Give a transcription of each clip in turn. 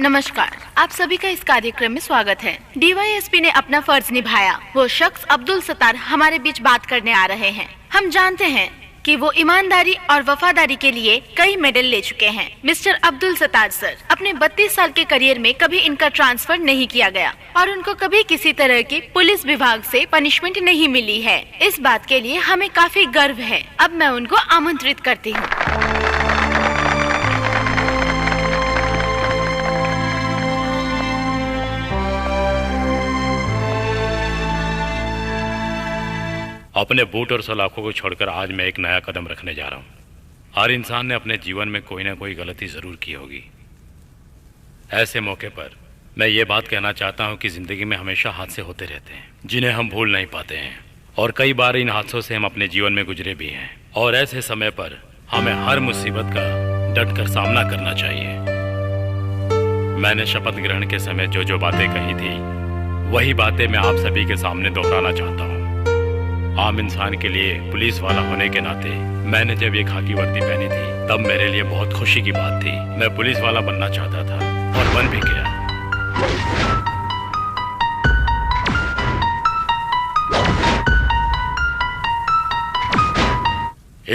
नमस्कार, आप सभी का इस कार्यक्रम में स्वागत है। डीवाईएसपी ने अपना फर्ज निभाया। वो शख्स अब्दुल सत्तार हमारे बीच बात करने आ रहे हैं। हम जानते हैं कि वो ईमानदारी और वफादारी के लिए कई मेडल ले चुके हैं। मिस्टर अब्दुल सत्तार सर, अपने 32 साल के करियर में कभी इनका ट्रांसफर नहीं किया गया और उनको कभी किसी तरह की पुलिस विभाग से पनिशमेंट नहीं मिली है। इस बात के लिए हमें काफी गर्व है। अब मैं उनको आमंत्रित करती हूँ। अपने बूट और सलाखों को छोड़कर आज मैं एक नया कदम रखने जा रहा हूँ। हर इंसान ने अपने जीवन में कोई ना कोई गलती जरूर की होगी। ऐसे मौके पर मैं ये बात कहना चाहता हूँ कि जिंदगी में हमेशा हादसे होते रहते हैं जिन्हें हम भूल नहीं पाते हैं, और कई बार इन हादसों से हम अपने जीवन में गुजरे भी हैं। और ऐसे समय पर हमें हर मुसीबत का डट कर सामना करना चाहिए। मैंने शपथ ग्रहण के समय जो जो बातें कही थी वही बातें मैं आप सभी के सामने दोहराना चाहता हूँ। आम इंसान के लिए पुलिस वाला होने के नाते मैंने जब ये खाकी वर्दी पहनी थी तब मेरे लिए बहुत खुशी की बात थी। मैं पुलिस वाला बनना चाहता था और बन भी गया।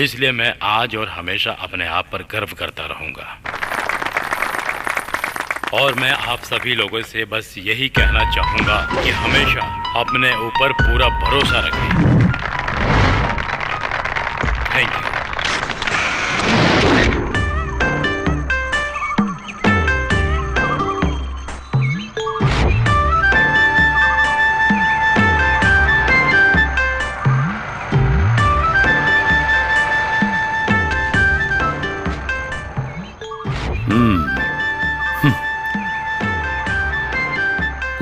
इसलिए मैं आज और हमेशा अपने आप पर गर्व करता रहूंगा। और मैं आप सभी लोगों से बस यही कहना चाहूंगा कि हमेशा अपने ऊपर पूरा भरोसा रखें। Thank you.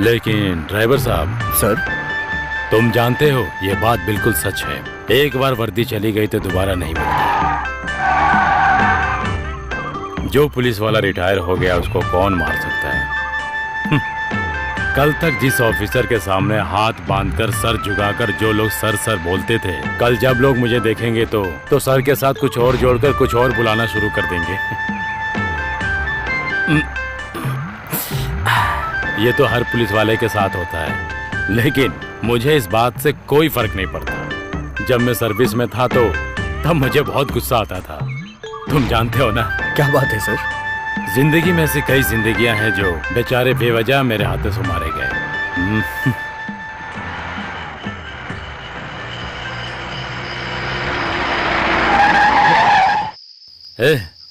लेकिन ड्राइवर साहब। सर, तुम जानते हो ये बात बिल्कुल सच है। एक बार वर्दी चली गई तो दोबारा नहीं मिलती। जो पुलिस वाला रिटायर हो गया उसको कौन मार सकता है। कल तक जिस ऑफिसर के सामने हाथ बांधकर सर झुकाकर जो लोग सर सर बोलते थे, कल जब लोग मुझे देखेंगे तो सर के साथ कुछ और जोड़कर कुछ और बुलाना शुरू कर देंगे। ये तो हर पुलिस वाले के साथ होता है, लेकिन मुझे इस बात से कोई फर्क नहीं पड़ता। जब मैं सर्विस में था तो तब मुझे बहुत गुस्सा आता था। तुम जानते हो ना। क्या बात है सर? जिंदगी में ऐसी कई जिंदगियां हैं जो बेचारे बेवजह मेरे हाथों से मारे गए।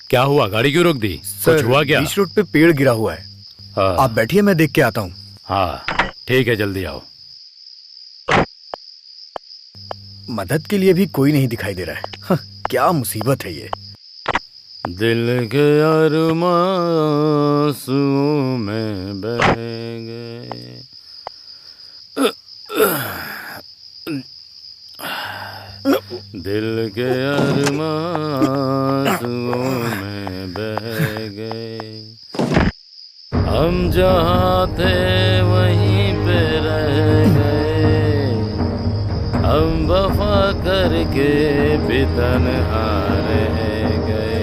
क्या हुआ? गाड़ी क्यों रोक दी? सर, हुआ क्या? बीच रोड पे पेड़ गिरा हुआ है। आप बैठिए, मैं देख के आता हूँ। हाँ ठीक है, जल्दी आओ। मदद के लिए भी कोई नहीं दिखाई दे रहा है। हाँ, क्या मुसीबत है ये। दिल के अरमासूं में बह गए। दिल के अरमासूं में बह गए। हम जहाँ थे वहीं पे रह गए। हम वफा करके भी तन्हा रह गए।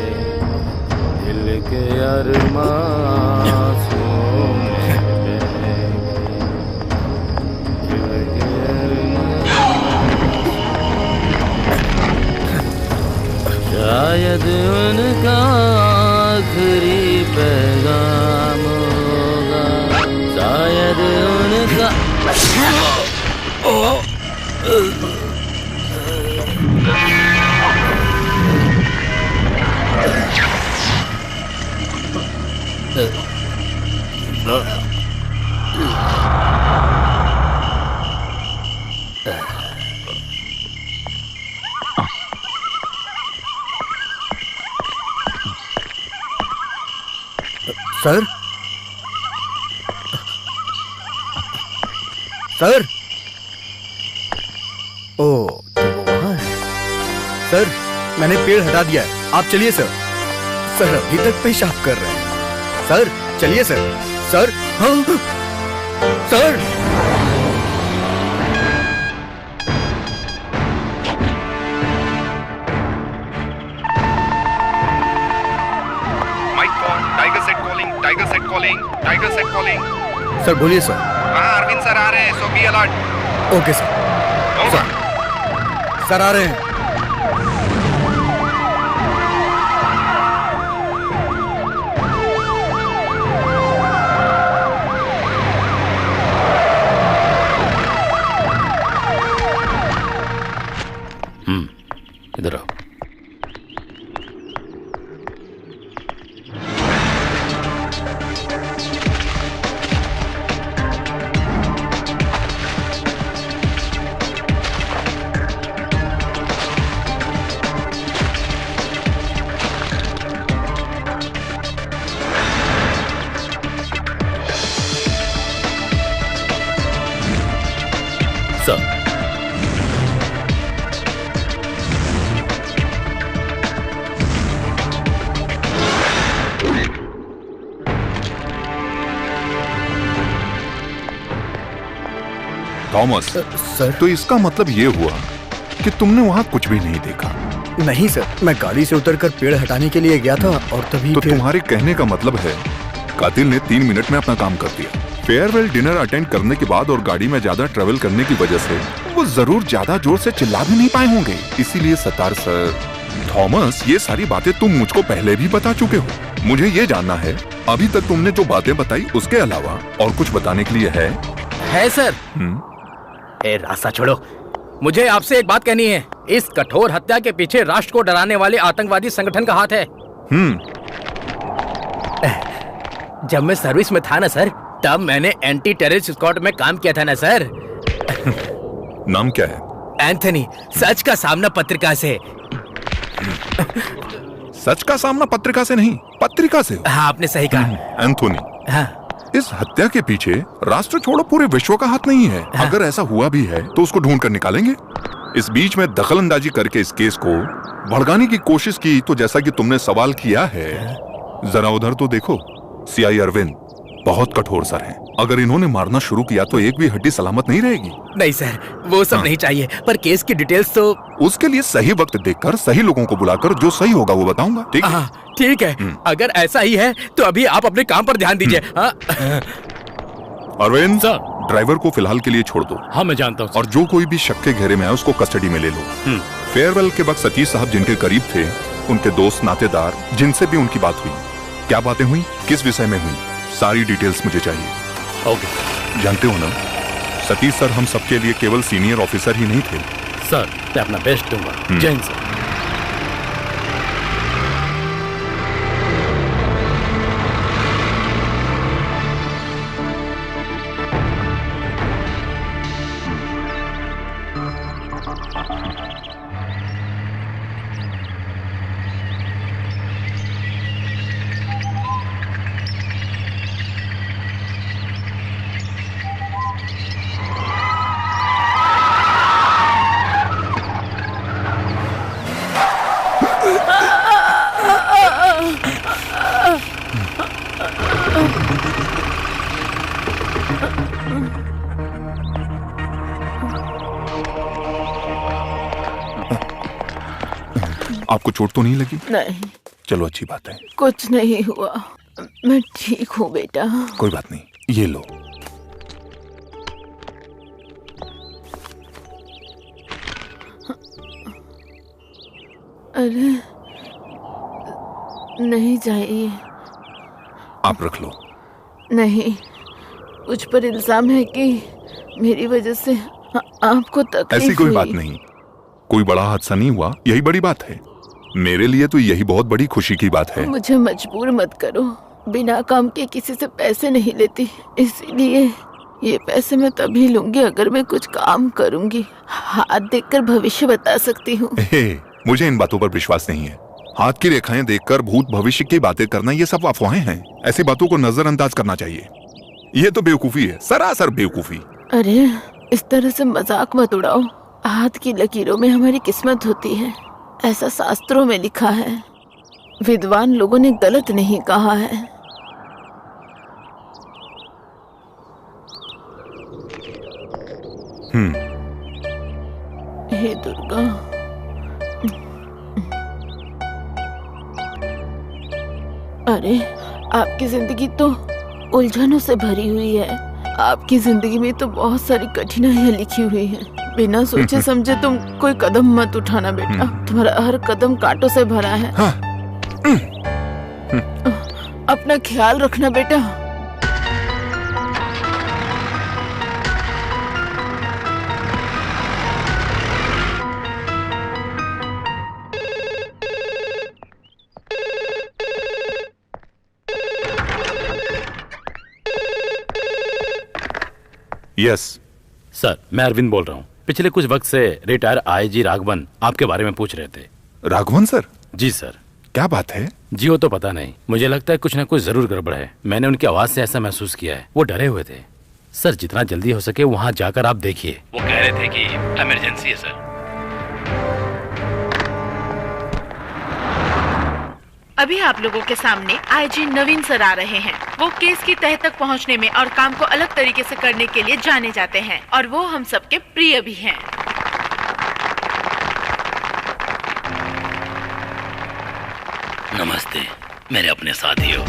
दिल के अरमासूं में बह गए। दिल के शायद उनका आखिरी पैगाम होगा। शायद उनका सर, सर, ओ तो वो वहाँ है। सर, मैंने पेड़ हटा दिया है, आप चलिए सर। सर अभी तक पेशाब कर रहे हैं। सर चलिए सर। सर, हाँ sir. Mic on, Tiger set calling, Tiger set calling, Tiger Tiger बोलिए सर। हाँ अरविंद सर आ रहे हैं, so be alert. Okay sir. Sir आ रहे हैं। इधर आओ। सर थॉमस, सर तो इसका मतलब ये हुआ कि तुमने वहाँ कुछ भी नहीं देखा। नहीं सर, मैं गाड़ी से उतरकर पेड़ हटाने के लिए गया था और तभी तो फिर... तुम्हारे कहने का मतलब है कातिल ने 3 मिनट में अपना काम कर दिया। फेयरवेल डिनर अटेंड करने के बाद और गाड़ी में ज्यादा ट्रेवल करने की वजह से वो जरूर ज्यादा जोर से चिल्ला भी नहीं पाए होंगे, इसीलिए सतार सर। थॉमस, ये सारी बातें तुम मुझको पहले भी बता चुके हो। मुझे ये जानना है अभी तक तुमने जो बातें बताई उसके अलावा और कुछ बताने के लिए है सर। ए रास्ता छोड़ो, मुझे आपसे एक बात कहनी है। इस कठोर हत्या के पीछे राष्ट्र को डराने वाले आतंकवादी संगठन का हाथ है। जब मैं सर्विस में था ना सर, तब मैंने एंटी टेररिस्ट स्क्वाड में काम किया था ना सर। नाम क्या है? एंथनी, सच का सामना पत्रिका से। सच का सामना पत्रिका से नहीं, पत्रिका से। हाँ, आपने सही कहा। एंथोनी, हाँ। इस हत्या के पीछे राष्ट्र छोड़ो पूरे विश्व का हाथ नहीं है। हाँ। अगर ऐसा हुआ भी है तो उसको ढूंढ कर निकालेंगे। इस बीच में दखल अंदाजी करके इस केस को भड़काने की कोशिश की तो जैसा कि तुमने सवाल किया है, जरा उधर तो देखो। सीआई अरविंद बहुत कठोर सर हैं। अगर इन्होंने मारना शुरू किया तो एक भी हड्डी सलामत नहीं रहेगी। नहीं सर, वो सब नहीं चाहिए, पर केस की डिटेल्स तो... उसके लिए सही वक्त देखकर सही लोगों को बुलाकर जो सही होगा वो बताऊंगा। ठीक है? ठीक है। अगर ऐसा ही है तो अभी आप अपने काम पर ध्यान दीजिए। अरविंद सर, ड्राइवर को फिलहाल के लिए छोड़ दो। हाँ मैं जानता हूँ। और जो कोई भी शक के घेरे में है उसको कस्टडी में ले लो। फेयरवेल के वक्त सतीश साहब जिनके करीब थे, उनके दोस्त नातेदार जिनसे भी उनकी बात हुई, क्या बातें हुई, किस विषय में हुई, सारी डिटेल्स मुझे चाहिए। ओके। जानते हो ना, सतीश सर हम सबके लिए केवल सीनियर ऑफिसर ही नहीं थे। सर मैं अपना बेस्ट दूंगा। जय हिंद सर। आपको चोट तो नहीं लगी? नहीं। चलो अच्छी बात है। कुछ नहीं हुआ, मैं ठीक हूँ बेटा। कोई बात नहीं, ये लो। अरे नहीं चाहिए। आप रख लो। नहीं, मुझ पर इल्जाम है कि मेरी वजह से आपको तकलीफ ऐसी कोई हुई। बात नहीं, कोई बड़ा हादसा नहीं हुआ, यही बड़ी बात है। मेरे लिए तो यही बहुत बड़ी खुशी की बात है। मुझे मजबूर मत करो, बिना काम के किसी से पैसे नहीं लेती, इसीलिए ये पैसे मैं तभी लूंगी अगर मैं कुछ काम करूंगी। हाथ देखकर भविष्य बता सकती हूँ। मुझे इन बातों पर विश्वास नहीं है। हाथ की रेखाएं देखकर भूत भविष्य की बातें करना ये सब अफवाहें हैं। ऐसी बातों को नजरअंदाज करना चाहिए। ये तो बेवकूफी है, सरासर बेवकूफी। अरे इस तरह से मजाक मत उड़ाओ। हाथ की लकीरों में हमारी किस्मत होती है, ऐसा शास्त्रों में लिखा है। विद्वान लोगों ने गलत नहीं कहा है। हे दुर्गा, अरे आपकी जिंदगी तो उलझनों से भरी हुई है। आपकी जिंदगी में तो बहुत सारी कठिनाइयाँ लिखी हुई हैं। बिना सोचे समझे तुम कोई कदम मत उठाना बेटा। तुम्हारा हर कदम कांटों से भरा है। अपना ख्याल रखना बेटा। यस सर, मैं अरविंद बोल रहा हूँ। पिछले कुछ वक्त से रिटायर आईजी राघवन आपके बारे में पूछ रहे थे। राघवन सर? जी सर। क्या बात है? जी वो तो पता नहीं, मुझे लगता है कुछ ना कुछ जरूर गड़बड़ है। मैंने उनकी आवाज से ऐसा महसूस किया है। वो डरे हुए थे। सर जितना जल्दी हो सके वहाँ जाकर आप देखिए। वो कह रहे थे कि इमरजेंसी है सर। अभी आप लोगों के सामने आईजी नवीन सर आ रहे हैं। वो केस की तह तक पहुंचने में और काम को अलग तरीके से करने के लिए जाने जाते हैं और वो हम सबके प्रिय भी हैं। नमस्ते मेरे अपने साथियों।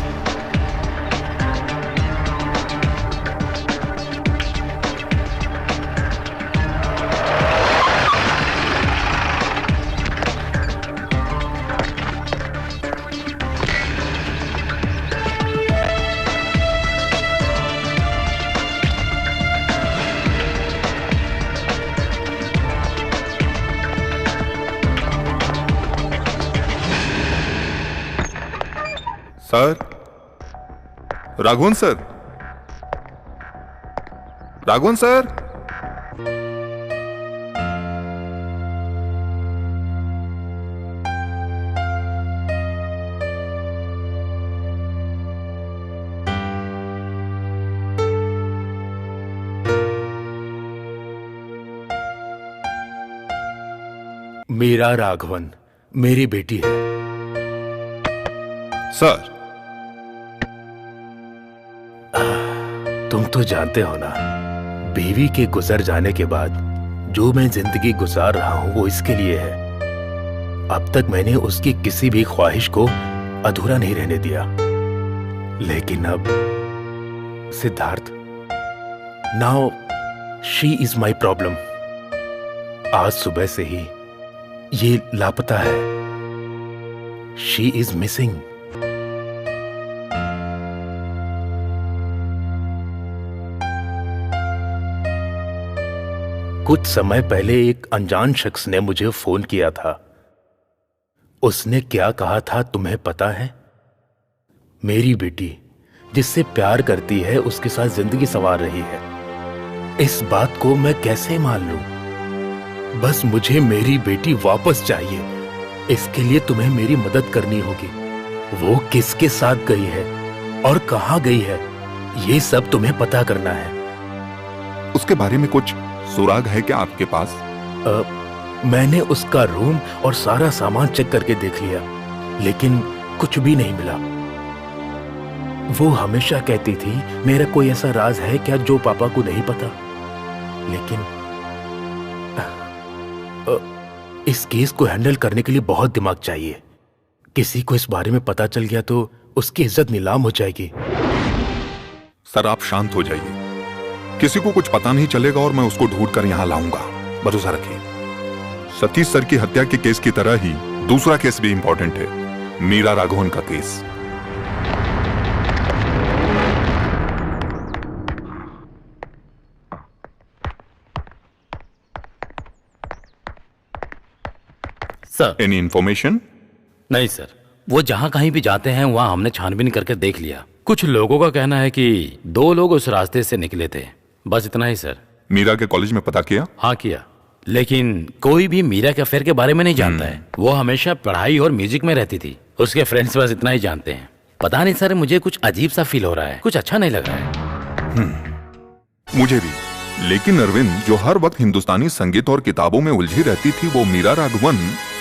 Sir, Raghavan sir, Raghavan sir. Meera Raghavan मेरी बेटी है। सर, तुम तो जानते हो ना, बीवी के गुजर जाने के बाद जो मैं जिंदगी गुजार रहा हूं वो इसके लिए है। अब तक मैंने उसकी किसी भी ख्वाहिश को अधूरा नहीं रहने दिया। लेकिन अब Siddharth, now she is my problem. आज सुबह से ही ये लापता है। She is missing. कुछ समय पहले एक अनजान शख्स ने मुझे फोन किया था। उसने क्या कहा था तुम्हें पता है? मेरी बेटी जिससे प्यार करती है उसके साथ जिंदगी संवार रही है। इस बात को मैं कैसे मान लूं? बस मुझे मेरी बेटी वापस चाहिए। इसके लिए तुम्हें मेरी मदद करनी होगी। वो किसके साथ गई है और कहां गई है, ये सब तुम्हें पता करना है। उसके बारे में कुछ सुराग है क्या आपके पास? मैंने उसका रूम और सारा सामान चेक करके देख लिया, लेकिन कुछ भी नहीं मिला। वो हमेशा कहती थी मेरा कोई ऐसा राज है क्या जो पापा को नहीं पता। लेकिन इस केस को हैंडल करने के लिए बहुत दिमाग चाहिए। किसी को इस बारे में पता चल गया तो उसकी इज्जत नीलाम हो जाएगी। सर आप शांत हो जाइए। किसी को कुछ पता नहीं चलेगा और मैं उसको ढूंढ कर यहां लाऊंगा। भरोसा रखिए। सतीश सर की हत्या के केस की तरह ही दूसरा केस भी इंपॉर्टेंट है, मीरा राघवन का केस। Sir, any information? नहीं सर, वो जहाँ कहीं भी जाते हैं वहाँ हमने छानबीन करके देख लिया। कुछ लोगों का कहना है कि 2 लोग उस रास्ते से निकले थे। बस इतना ही सर। मीरा के कॉलेज में पता किया? हाँ किया, लेकिन कोई भी मीरा के अफेयर के बारे में नहीं जानता है। वो हमेशा पढ़ाई और म्यूजिक में रहती थी। उसके फ्रेंड्स बस इतना ही जानते हैं। पता नहीं सर, मुझे कुछ अजीब सा फील हो रहा है। कुछ अच्छा नहीं लग रहा है। मुझे भी। लेकिन अरविंद, जो हर वक्त हिंदुस्तानी संगीत और किताबों में उलझी रहती थी वो मीरा राघवन,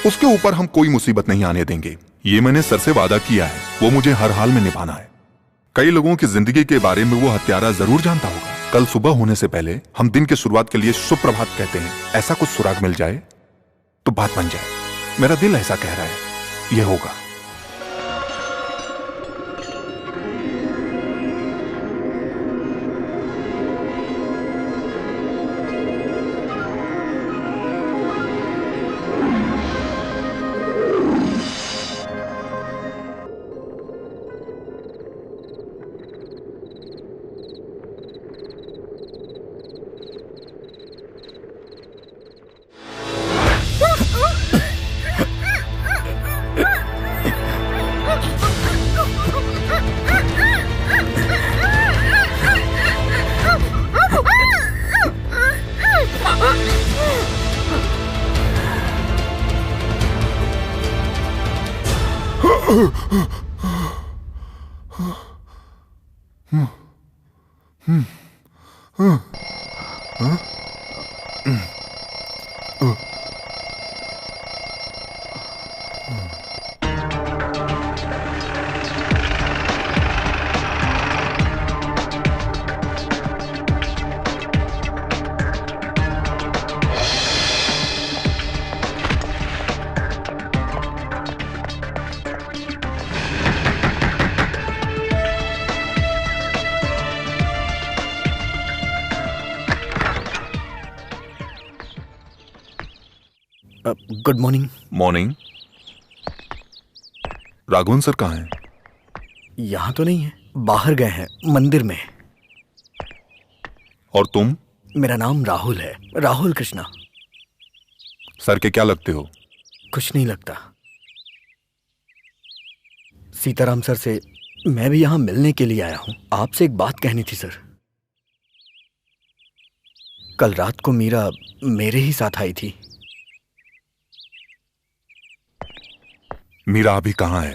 उसके ऊपर हम कोई मुसीबत नहीं आने देंगे। ये मैंने सर से वादा किया है, वो मुझे हर हाल में निभाना है। कई लोगों की जिंदगी के बारे में वो हत्यारा जरूर जानता होगा। कल सुबह होने से पहले हम दिन की शुरुआत के लिए सुप्रभात कहते हैं। ऐसा कुछ सुराग मिल जाए तो बात बन जाए। मेरा दिल ऐसा कह रहा है, ये होगा। Good morning. Morning. Raghavan sir कहाँ हैं? यहाँ तो नहीं है, बाहर गए हैं मंदिर में। और तुम? मेरा नाम राहुल है, राहुल कृष्णा। सर के क्या लगते हो? कुछ नहीं लगता। सीताराम सर से मैं भी यहाँ मिलने के लिए आया हूँ। आपसे एक बात कहनी थी सर। कल रात को मीरा मेरे ही साथ आई थी। मीरा अभी कहाँ है?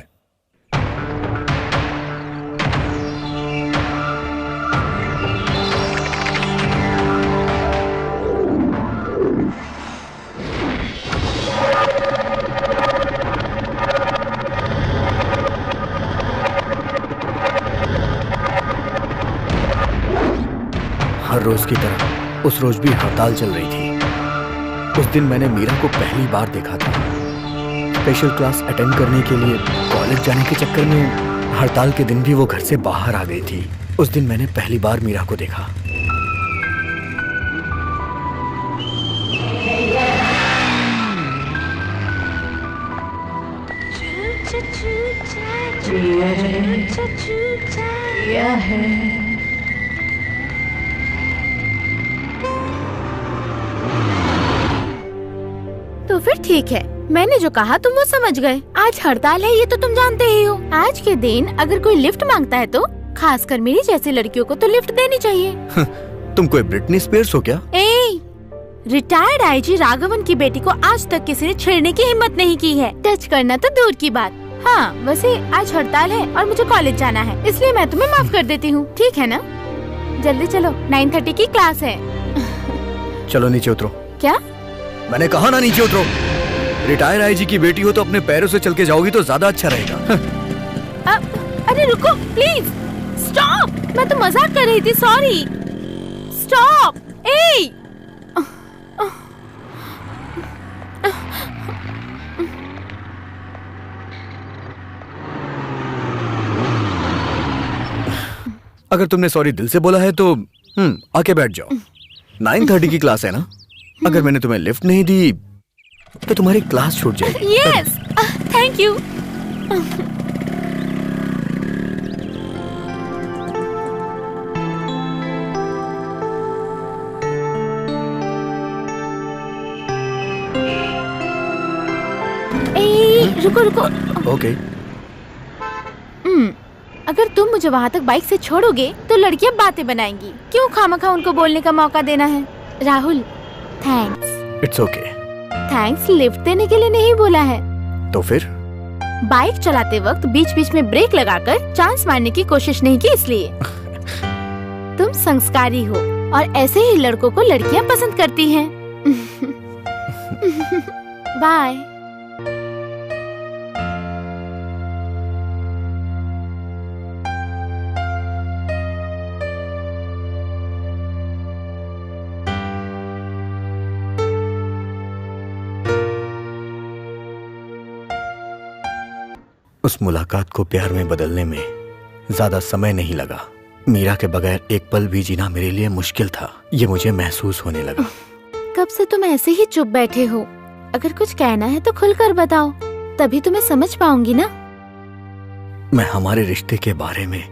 हर रोज की तरह उस रोज भी हड़ताल चल रही थी। उस दिन मैंने मीरा को पहली बार देखा था। स्पेशल क्लास अटेंड करने के लिए कॉलेज जाने के चक्कर में हड़ताल के दिन भी वो घर से बाहर आ गई थी। उस दिन मैंने पहली बार मीरा को देखा। तो फिर ठीक है, मैंने जो कहा तुम वो समझ गए। आज हड़ताल है ये तो तुम जानते ही हो। आज के दिन अगर कोई लिफ्ट मांगता है तो खासकर मेरी जैसी लड़कियों को तो लिफ्ट देनी चाहिए। तुम कोई ब्रिटनी स्पीयर्स हो क्या? रिटायर्ड आईजी राघवन की बेटी को आज तक किसी ने छेड़ने की हिम्मत नहीं की है। टच करना तो दूर की बात। हाँ, वैसे आज हड़ताल है और मुझे कॉलेज जाना है, इसलिए मैं तुम्हें माफ कर देती हूँ, ठीक है ना? जल्दी चलो, 9:30 की क्लास है। चलो नीचे उतरो। क्या? मैंने कहा ना नीचे उतरो। रिटायर आईजी की बेटी हो तो अपने पैरों से चल के जाओगी तो ज्यादा अच्छा रहेगा। अरे रुको प्लीज, स्टॉप। मैं तो मजाक कर रही थी, सॉरी। स्टॉप। अगर तुमने सॉरी दिल से बोला है तो आके बैठ जाओ। 9:30 की क्लास है ना? अगर मैंने तुम्हें लिफ्ट नहीं दी तो तुम्हारी क्लास छूट जाएगी। Yes, thank you. रुको रुको। ओके। अगर तुम मुझे वहाँ तक बाइक से छोड़ोगे तो लड़कियाँ बातें बनाएंगी। क्यों खामखा उनको बोलने का मौका देना है? Rahul, thanks. It's okay. Thanks lift देने के लिए नहीं बोला है। तो फिर? बाइक चलाते वक्त बीच बीच में ब्रेक लगाकर चांस मारने की कोशिश नहीं की, इसलिए। तुम संस्कारी हो और ऐसे ही लड़कों को लड़कियाँ पसंद करती हैं। बाय। उस मुलाकात को प्यार में बदलने में ज्यादा समय नहीं लगा। मीरा के बगैर एक पल भी जीना मेरे लिए मुश्किल था, ये मुझे महसूस होने लगा। कब से तुम ऐसे ही चुप बैठे हो? अगर कुछ कहना है तो खुलकर बताओ, तभी तुम्हें समझ पाऊंगी ना। मैं हमारे रिश्ते के बारे में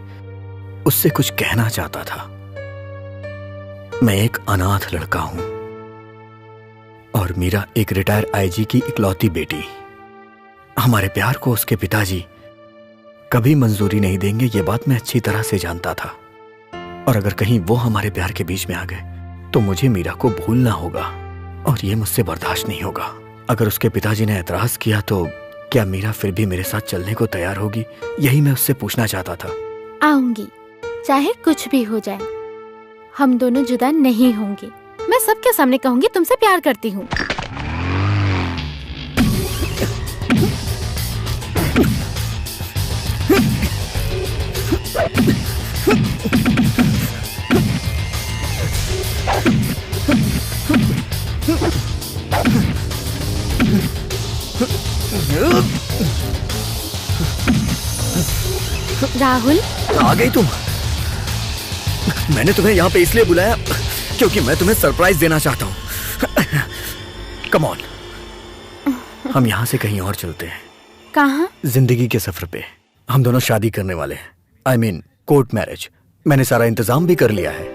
उससे कुछ कहना चाहता था। मैं एक अनाथ लड़का हूं और मीरा एक रिटायर आईजी की इकलौती बेटी। हमारे प्यार को उसके पिताजी कभी मंजूरी नहीं देंगे, ये बात मैं अच्छी तरह से जानता था। और अगर कहीं वो हमारे प्यार के बीच में आ गए तो मुझे मीरा को भूलना होगा और ये मुझसे बर्दाश्त नहीं होगा। अगर उसके पिताजी ने एतराज किया तो क्या मीरा फिर भी मेरे साथ चलने को तैयार होगी? यही मैं उससे पूछना चाहता था। आऊंगी, चाहे कुछ भी हो जाए, हम दोनों जुदा नहीं होंगे। मैं सबके सामने कहूंगी तुमसे प्यार करती हूँ। राहुल, आ गई तुम? मैंने तुम्हें यहाँ पे इसलिए बुलाया क्योंकि मैं तुम्हें सरप्राइज देना चाहता हूँ। कम ऑन, हम यहाँ से कहीं और चलते हैं। कहाँ? जिंदगी के सफर पे। हम दोनों शादी करने वाले हैं। I mean, court marriage. मैंने सारा इंतजाम भी कर लिया है।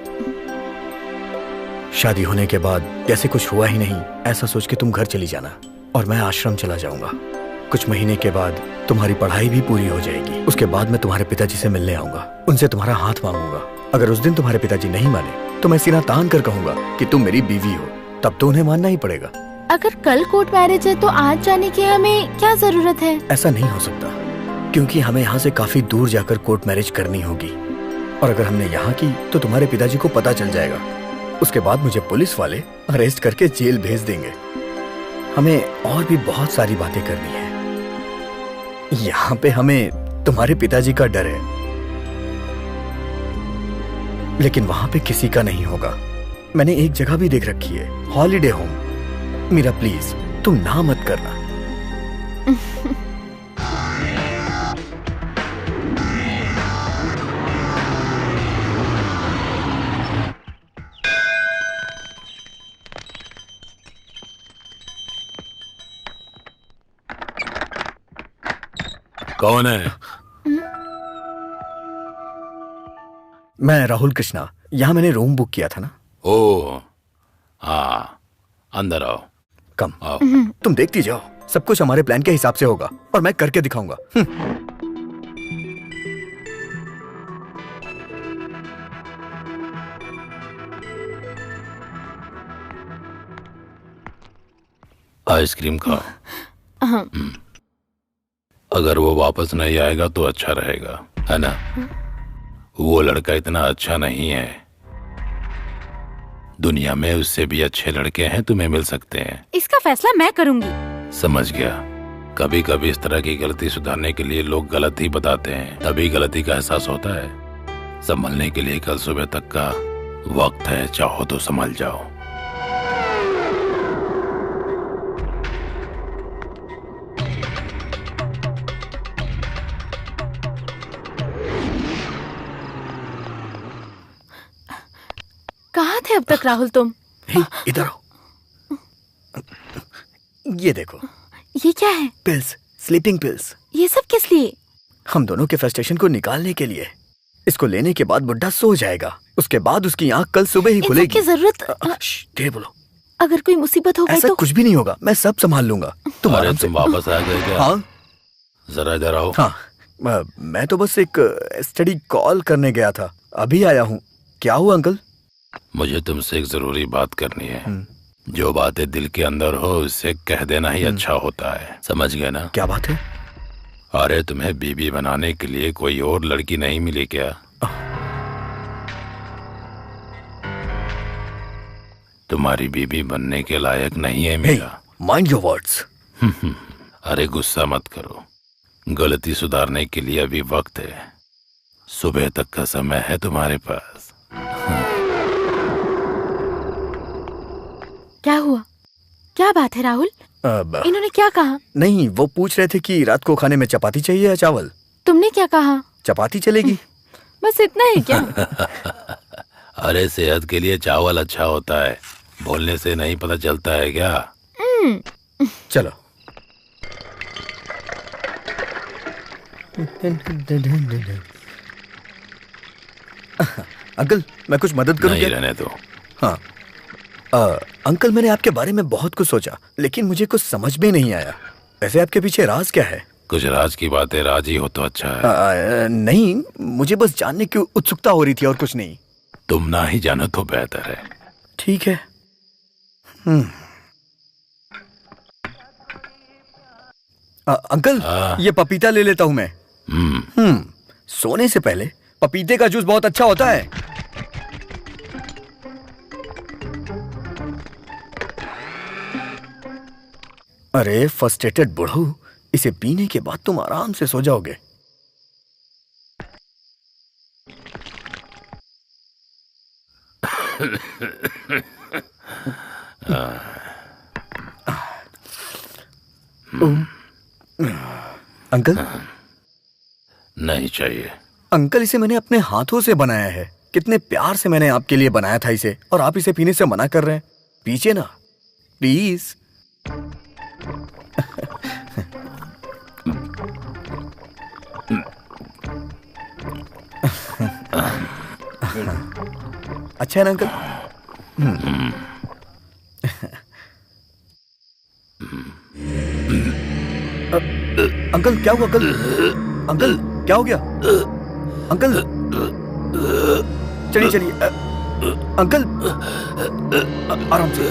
शादी होने के बाद जैसे कुछ हुआ ही नहीं ऐसा सोच के तुम घर चली जाना और मैं आश्रम चला जाऊंगा। कुछ महीने के बाद तुम्हारी पढ़ाई भी पूरी हो जाएगी। उसके बाद मैं तुम्हारे पिताजी से मिलने आऊंगा, उनसे तुम्हारा हाथ मांगूंगा। अगर उस दिन तुम्हारे पिताजी नहीं माने तो मैं सीना तान कर कहूंगा कि तुम मेरी बीवी हो, तब तो उन्हें मानना ही पड़ेगा। अगर कल कोर्ट मैरिज है तो आज जाने की हमें क्या जरूरत है? ऐसा नहीं हो सकता, क्योंकि हमें यहाँ से काफी दूर जाकर कोर्ट मैरिज करनी होगी और अगर हमने यहाँ की तो तुम्हारे पिताजी को पता चल जाएगा। उसके बाद मुझे पुलिस वाले अरेस्ट करके जेल भेज देंगे। हमें और भी बहुत सारी बातें करनी है। यहाँ पे हमें तुम्हारे पिताजी का डर है, लेकिन वहां पे किसी का नहीं होगा। मैंने एक जगह भी देख रखी है, हॉलिडे होम। मीरा प्लीज तुम ना मत करना। कौन है? मैं राहुल कृष्णा। यहाँ मैंने रूम बुक किया था ना। ओह हाँ, अंदर आओ। कम आओ। तुम देखती जाओ, सब कुछ हमारे प्लान के हिसाब से होगा और मैं करके दिखाऊंगा। आइसक्रीम खाओ। अगर वो वापस नहीं आएगा तो अच्छा रहेगा, है ना? वो लड़का इतना अच्छा नहीं है। दुनिया में उससे भी अच्छे लड़के हैं, तुम्हें मिल सकते हैं। इसका फैसला मैं करूंगी। समझ गया। कभी कभी इस तरह की गलती सुधारने के लिए लोग गलत ही बताते हैं, तभी गलती का एहसास होता है। संभलने के लिए कल सुबह तक का वक्त है, चाहो तो संभल जाओ। कहाँ थे अब तक राहुल तुम? इधर आओ। ये देखो। ये क्या है? Pills, sleeping pills. ये सब किस लिए? हम दोनों के फ्रस्ट्रेशन को निकालने के लिए। इसको लेने के बाद बुड्ढा सो जाएगा, उसके बाद उसकी आंख कल सुबह ही खुलेगी। की जरूरत? धीरे बोलो। अगर कोई मुसीबत हो गई ऐसा तो? कुछ भी नहीं होगा, मैं सब संभाल लूंगा। तुम आराम से। तुम वापस आ गए क्या? हाँ जरा इधर आओ। हाँ, मैं तो बस एक स्टडी कॉल करने गया था, अभी आया हूँ। क्या हुआ अंकल? मुझे तुमसे एक जरूरी बात करनी है। जो बातें दिल के अंदर हो उससे कह देना ही अच्छा होता है, समझ गए ना? क्या बात है? अरे तुम्हें बीबी बनाने के लिए कोई और लड़की नहीं मिली क्या? तुम्हारी बीबी बनने के लायक नहीं है मेरा। Mind your words. अरे गुस्सा मत करो, गलती सुधारने के लिए अभी वक्त है। सुबह तक का समय है तुम्हारे पास। क्या हुआ? क्या बात है राहुल? इन्होंने क्या कहा? नहीं, वो पूछ रहे थे कि रात को खाने में चपाती चाहिए या चावल। तुमने क्या कहा? चपाती चलेगी। बस इतना ही क्या? अरे सेहत के लिए चावल अच्छा होता है, बोलने से नहीं पता चलता है क्या? चलो। अंकल, मैं कुछ मदद करूं क्या? नहीं, रहने दो। हाँ अंकल, मैंने आपके बारे में बहुत कुछ सोचा, लेकिन मुझे कुछ समझ में नहीं आया। वैसे आपके पीछे राज क्या है? कुछ राज की बातें राज ही हो तो अच्छा है। नहीं, मुझे बस जानने की उत्सुकता हो रही थी और कुछ नहीं। तुम ना ही जानो तो बेहतर है। ठीक है। अंकल, ये पपीता ले लेता हूँ मैं। सोने से पहले पपीते का जूस बहुत अच्छा होता है। अरे फ्रस्ट्रेटेड बुढ़ऊ, इसे पीने के बाद तुम आराम से सो जाओगे। अंकल? नहीं चाहिए। अंकल, इसे मैंने अपने हाथों से बनाया है। कितने प्यार से मैंने आपके लिए बनाया था इसे, और आप इसे पीने से मना कर रहे हैं। पीछे ना प्लीज। अच्छा है ना अंकल? अंकल क्या हुआ? अंकल, अंकल क्या हो गया? अंकल चलिए चलिए। अंकल आराम से।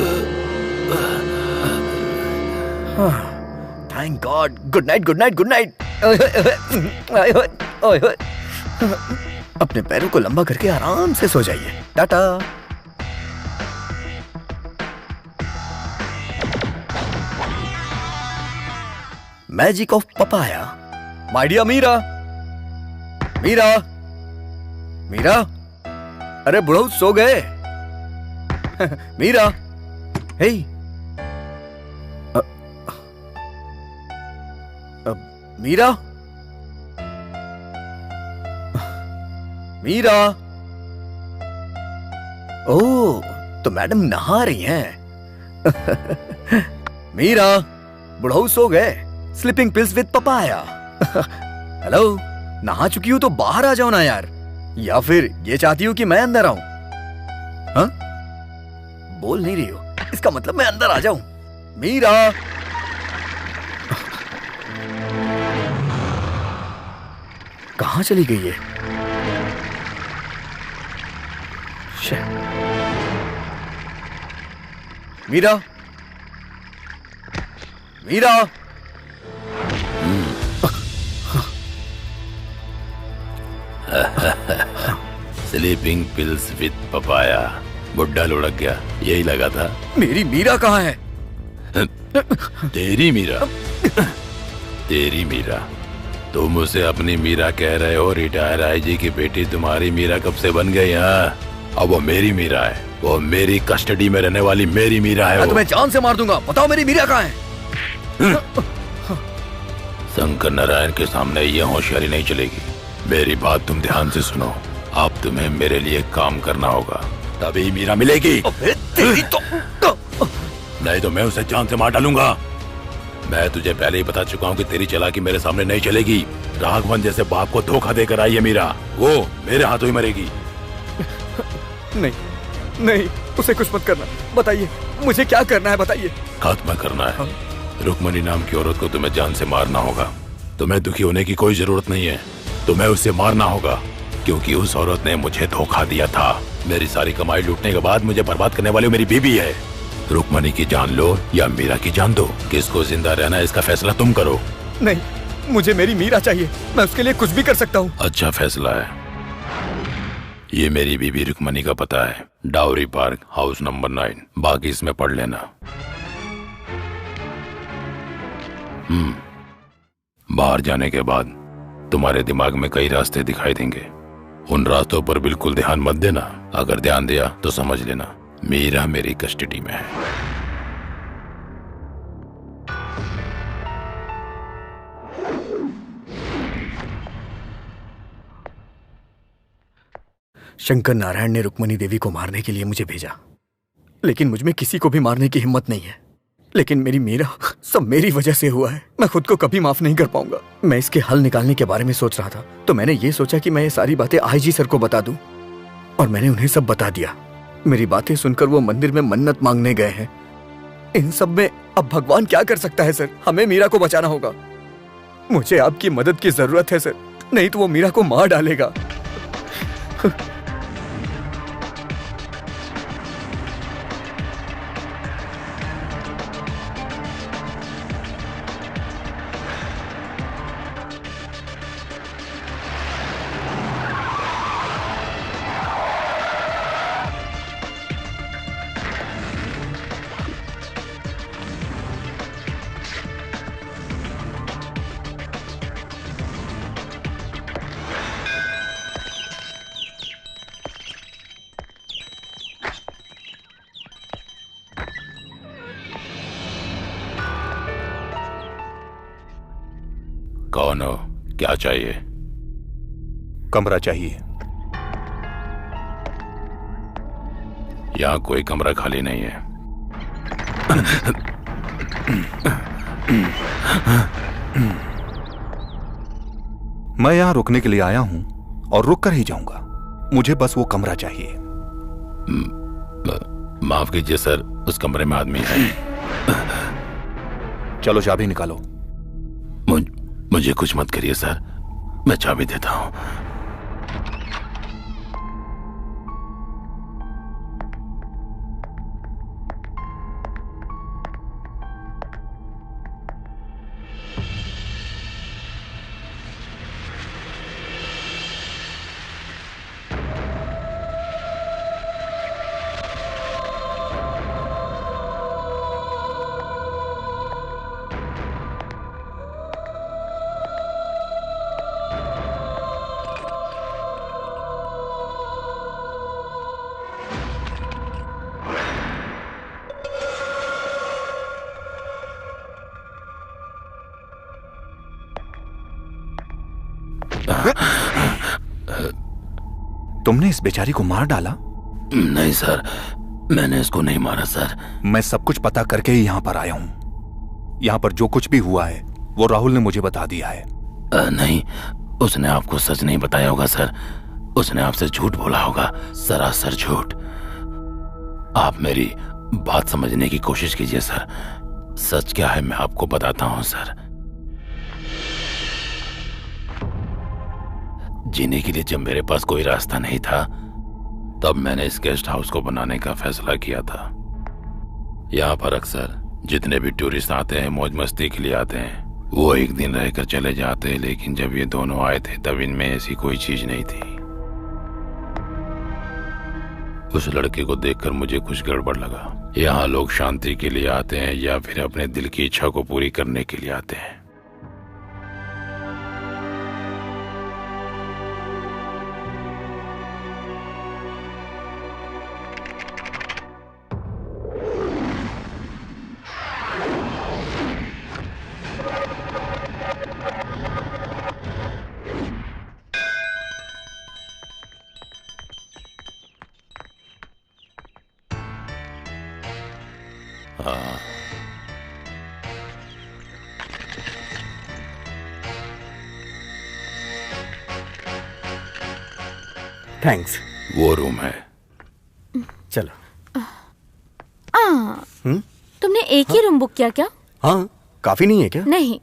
Thank God. Good night, good night, good night. अपने पैरों को लंबा करके आराम से सो जाइए। Tata. Magic of papaya. My dear Meera. Meera, Meera, अरे बुढ़ऊ सो गए? मीरा, हे, मीरा, मीरा। ओह, तो मैडम नहा रही हैं। मीरा, बुढ़ऊ सो गए। Sleeping pills with papaya. Hello, नहा चुकी हूं तो बाहर आ जाओ ना यार, या फिर ये चाहती हूं कि मैं अंदर आऊं? हाँ, बोल नहीं रही हो, इसका मतलब मैं अंदर आ जाऊं? मीरा, कहां चली गई है? Meera, Meera. Sleeping pills with papaya. बुड्ढा लुढ़क गया, यही लगा था। मेरी मीरा कहाँ है? तेरी मीरा? तेरी मीरा? तुम उसे अपनी मीरा कह रहे हो? रिटायर आईजी की बेटी तुम्हारी मीरा कब से बन गई? हाँ, अब वो मेरी मीरा है। वो मेरी कस्टडी में रहने वाली मेरी मीरा है। मैं तुम्हें जान से मार दूंगा। बताओ मेरी मीरा कहाँ है? शंकर नारायण के सामने ये होशियारी नहीं चलेगी। मेरी बात तुम ध्यान से सुनो। अब तुम्हें मेरे लिए काम करना होगा, तभी मीरा मिलेगी। तेरी तो नहीं तो मैं उसे जान से मार डालूंगा। मैं तुझे पहले ही बता चुका हूँ कि तेरी चालाकी मेरे सामने नहीं चलेगी। राघवन जैसे बाप को धोखा देकर आई है मीरा, वो मेरे हाथों ही मरेगी। नहीं नहीं, उसे कुछ मत करना। बताइए मुझे क्या करना है, बताइए। खत्म करना है। रुक्मणी नाम की औरत को तुम्हें जान से मारना होगा। तुम्हें दुखी होने की कोई जरूरत नहीं है, तुम्हें उसे मारना होगा, क्योंकि उस औरत ने मुझे धोखा दिया था। मेरी सारी कमाई लूटने के बाद मुझे बर्बाद करने वाली मेरी बीवी है। रुक्मणी की जान लो या मीरा की जान दो, किसको जिंदा रहना है इसका फैसला तुम करो। नहीं, मुझे मेरी मीरा चाहिए। मैं उसके लिए कुछ भी कर सकता हूँ। अच्छा फैसला है। ये मेरी बीबी रुक्मणी का पता है, डाउरी पार्क, हाउस नंबर 9। बाकी इसमें पढ़ लेना। बाहर जाने के बाद तुम्हारे दिमाग में कई रास्ते दिखाई देंगे। उन रास्तों पर बिल्कुल ध्यान मत देना। अगर ध्यान दिया तो समझ लेना मीरा मेरी कस्टडी में है। शंकर नारायण ने रुक्मणी देवी को मारने के लिए मुझे भेजा, लेकिन मुझ में किसी को भी मारने की हिम्मत नहीं है। लेकिन मेरी मीरा, सब मेरी वजह से हुआ है। मैं खुद को कभी माफ नहीं कर पाऊंगा। मैं इसके हल निकालने के बारे में सोच रहा था, तो मैंने ये सोचा कि मैं ये सारी बातें आईजी सर को बता दूं, और मैंने उन्हें सब बता दिया। मेरी बातें सुनकर वो मंदिर में मन्नत मांगने गए हैं। इन सब में अब भगवान क्या कर सकता है सर? हमें मीरा को बचाना होगा। मुझे आपकी मदद की जरूरत है सर, नहीं तो वो मीरा को मार डालेगा। कौन हो? क्या चाहिए? कमरा चाहिए। यहाँ कोई कमरा खाली नहीं है। मैं यहाँ रुकने के लिए आया हूँ और रुक कर ही जाऊंगा। मुझे बस वो कमरा चाहिए। माफ कीजिए सर, उस कमरे में आदमी है। चलो चाबी निकालो। मुझे कुछ मत करिए सर, मैं चाबी देता हूँ। तुमने इस बेचारी को मार डाला? नहीं सर, मैंने इसको नहीं मारा सर। मैं सब कुछ पता करके ही यहाँ पर आया हूँ। यहाँ पर जो कुछ भी हुआ है वो राहुल ने मुझे बता दिया है। नहीं, उसने आपको सच नहीं बताया होगा सर। उसने आपसे झूठ बोला होगा, सरासर झूठ। आप मेरी बात समझने की कोशिश कीजिए सर। सच क्या है मैं आपको बताता हूँ सर। जीने के लिए जब मेरे पास कोई रास्ता नहीं था, तब मैंने इस गेस्ट हाउस को बनाने का फैसला किया था। यहाँ पर अक्सर जितने भी टूरिस्ट आते हैं मौज मस्ती के लिए आते हैं, वो एक दिन रहकर चले जाते हैं। लेकिन जब ये दोनों आए थे तब इनमें ऐसी कोई चीज नहीं थी। उस लड़के को देखकर मुझे कुछ गड़बड़ लगा। यहाँ लोग शांति के लिए आते हैं या फिर अपने दिल की इच्छा को पूरी करने के लिए आते हैं। थैंक्स। वो रूम है। चलो। तुमने एक ही रूम बुक किया क्या? हाँ, काफी नहीं है क्या? नहीं,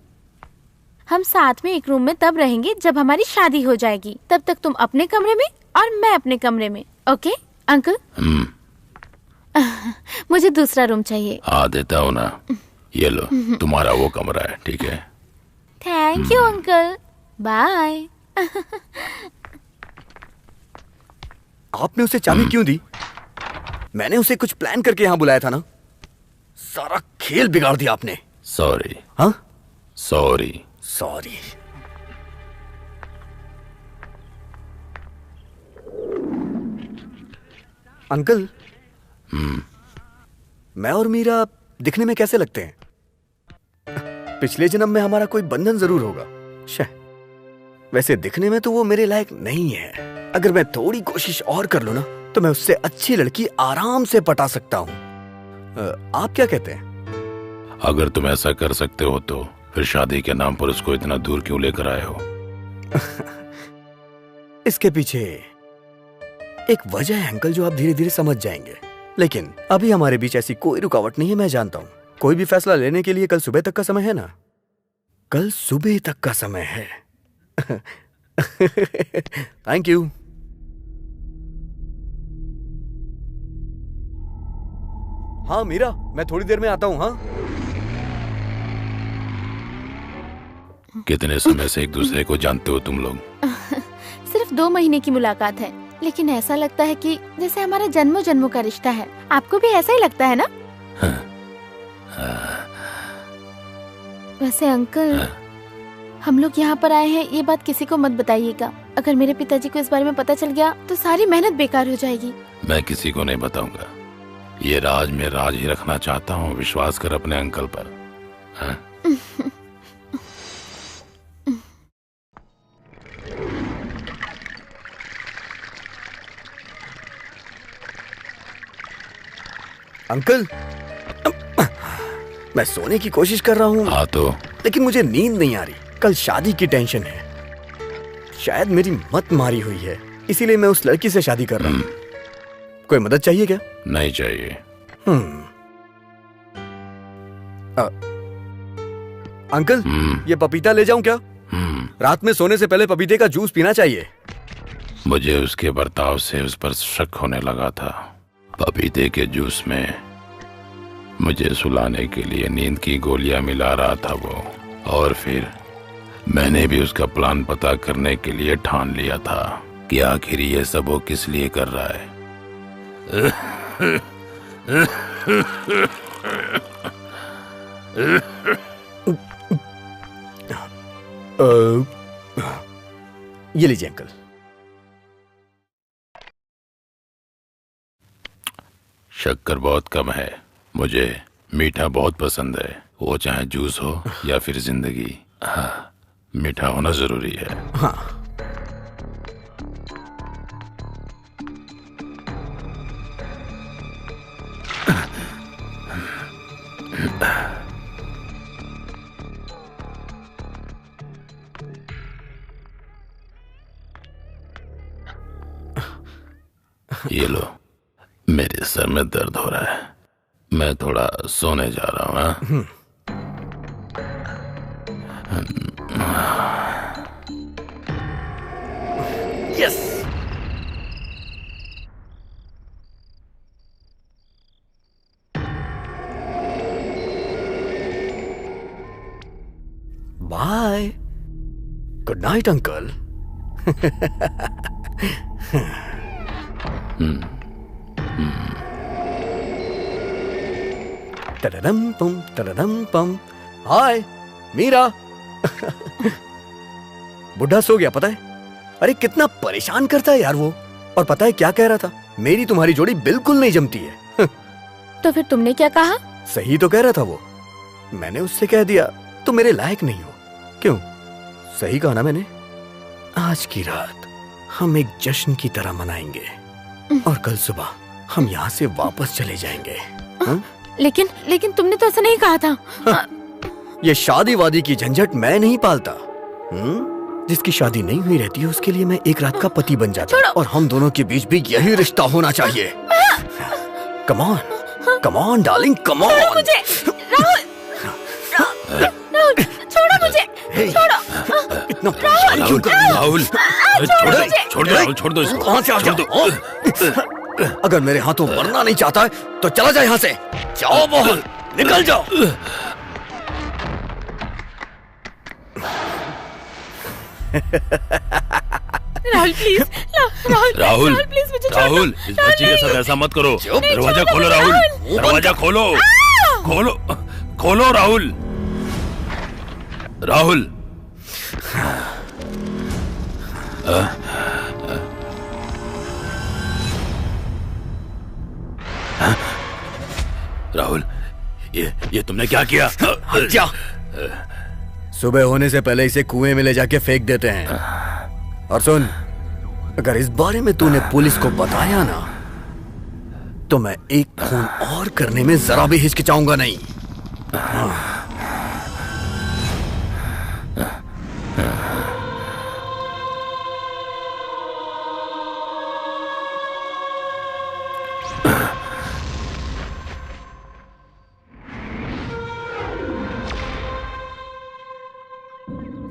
हम साथ में एक रूम में तब रहेंगे जब हमारी शादी हो जाएगी। तब तक तुम अपने कमरे में और मैं अपने कमरे में। Okay uncle? मुझे दूसरा रूम चाहिए। हाँ देता हूँ ना, ये लो तुम्हारा वो कमरा है, ठीक है? Thank you uncle, bye. आपने उसे चाबी क्यों दी? मैंने उसे कुछ प्लान करके यहाँ बुलाया था ना। सारा खेल बिगाड़ दिया आपने। सॉरी। हाँ, सॉरी। सॉरी। अंकल, मैं और मीरा दिखने में कैसे लगते हैं? पिछले जन्म में हमारा कोई बंधन जरूर होगा शायद। वैसे दिखने में तो वो मेरे लायक नहीं है। अगर मैं थोड़ी कोशिश और कर लूं ना तो मैं उससे अच्छी लड़की आराम से पटा सकता हूं। आप क्या कहते हैं? अगर तुम ऐसा कर सकते हो तो फिर शादी के नाम पर उसको इतना दूर क्यों लेकर आए हो? इसके पीछे एक वजह है अंकल, जो आप धीरे धीरे समझ जाएंगे। लेकिन अभी हमारे बीच ऐसी कोई रुकावट नहीं है, मैं जानता हूं। कोई भी फैसला लेने के लिए कल सुबह तक का समय है ना? कल सुबह तक का समय है। Thank you. हाँ मीरा, मैं थोड़ी देर में आता हूँ। हाँ, कितने समय से एक दूसरे को जानते हो तुम लोग? सिर्फ 2 महीने की मुलाकात है, लेकिन ऐसा लगता है कि जैसे हमारा जन्मों जन्मों का रिश्ता है। आपको भी ऐसा ही लगता है ना? वैसे अंकल, हम लोग यहाँ पर आए हैं, ये बात किसी को मत बताइएगा। अगर मेरे पिताजी को इस बारे में पता चल गया तो सारी मेहनत बेकार हो जाएगी। मैं किसी को नहीं बताऊंगा। ये राज में राज ही रखना चाहता हूँ। विश्वास कर अपने अंकल पर। हाँ? अंकल, मैं सोने की कोशिश कर रहा हूँ। हाँ तो लेकिन मुझे नींद नहीं आ रही। कल शादी की टेंशन है। शायद मेरी मत मारी हुई है, इसीलिए मैं उस लड़की से शादी कर रहा हूँ। कोई मदद चाहिए क्या? नहीं चाहिए। अंकल, ये पपीता ले जाऊं क्या? रात में सोने से पहले पपीते का जूस पीना चाहिए। मुझे उसके बर्ताव से उस पर शक होने लगा था। पपीते के जूस में मुझे सुलाने के लिए नींद की गोलियां मिला रहा था वो। और फिर मैंने भी उसका प्लान पता करने के लिए ठान लिया था कि आखिर ये सब वो किस लिए कर रहा है। ये लीजिए अंकल। शक्कर बहुत कम है। मुझे मीठा बहुत पसंद है, वो चाहे जूस हो या फिर जिंदगी। हाँ, मीठा होना जरूरी है। हाँ। ये लो, मेरे सर में दर्द हो रहा है, मैं थोड़ा सोने जा रहा हूँ। Yes. Bye. Good night uncle. तरदम पम। हाय मीरा। बुढ़ा सो गया पता है? अरे कितना परेशान करता है यार वो। और पता है क्या कह रहा था? मेरी तुम्हारी जोड़ी बिल्कुल नहीं जमती है। तो फिर तुमने क्या कहा? सही तो कह रहा था वो। मैंने उससे कह दिया तुम मेरे लायक नहीं हो। क्यों? सही कहा ना मैंने? आज की रात हम एक जश्न की तरह मनाएंगे और कल सुबह हम यहाँ से वापस चले जाएंगे। लेकिन तुमने तो ऐसा नहीं कहा था। ये शादी वादी की झंझट मैं नहीं पालता। जिसकी शादी नहीं हुई रहती है उसके लिए मैं एक रात का पति बन जाता हूँ। और हम दोनों के बीच भी यही रिश्ता होना चाहिए। Come on darling, come on. मुझे राहुल, छोड़ो मुझे, छोड़ो। इतना परेशान क्यों कर रही हो? राहुल, छोड़ दो इसको। कहाँ से आ गया? अगर मेरे हाथों मरना नहीं चाहता है तो चला जाए यहाँ से। जाओ मोहन, निकल जाओ। राहुल प्लीज, राहुल प्लीज मुझे छोड़ दो। राहुल, इस बच्ची के साथ ऐसा मत करो। दरवाजा खोलो राहुल, दरवाजा खोलो, खोलो राहुल। राहुल, राहुल, ये तुमने क्या किया? क्या? सुबह होने से पहले इसे कुएं में ले जाके फेंक देते हैं। और सुन, अगर इस बारे में तूने पुलिस को बताया ना तो मैं एक खून और करने में जरा भी हिचकिचाऊंगा नहीं।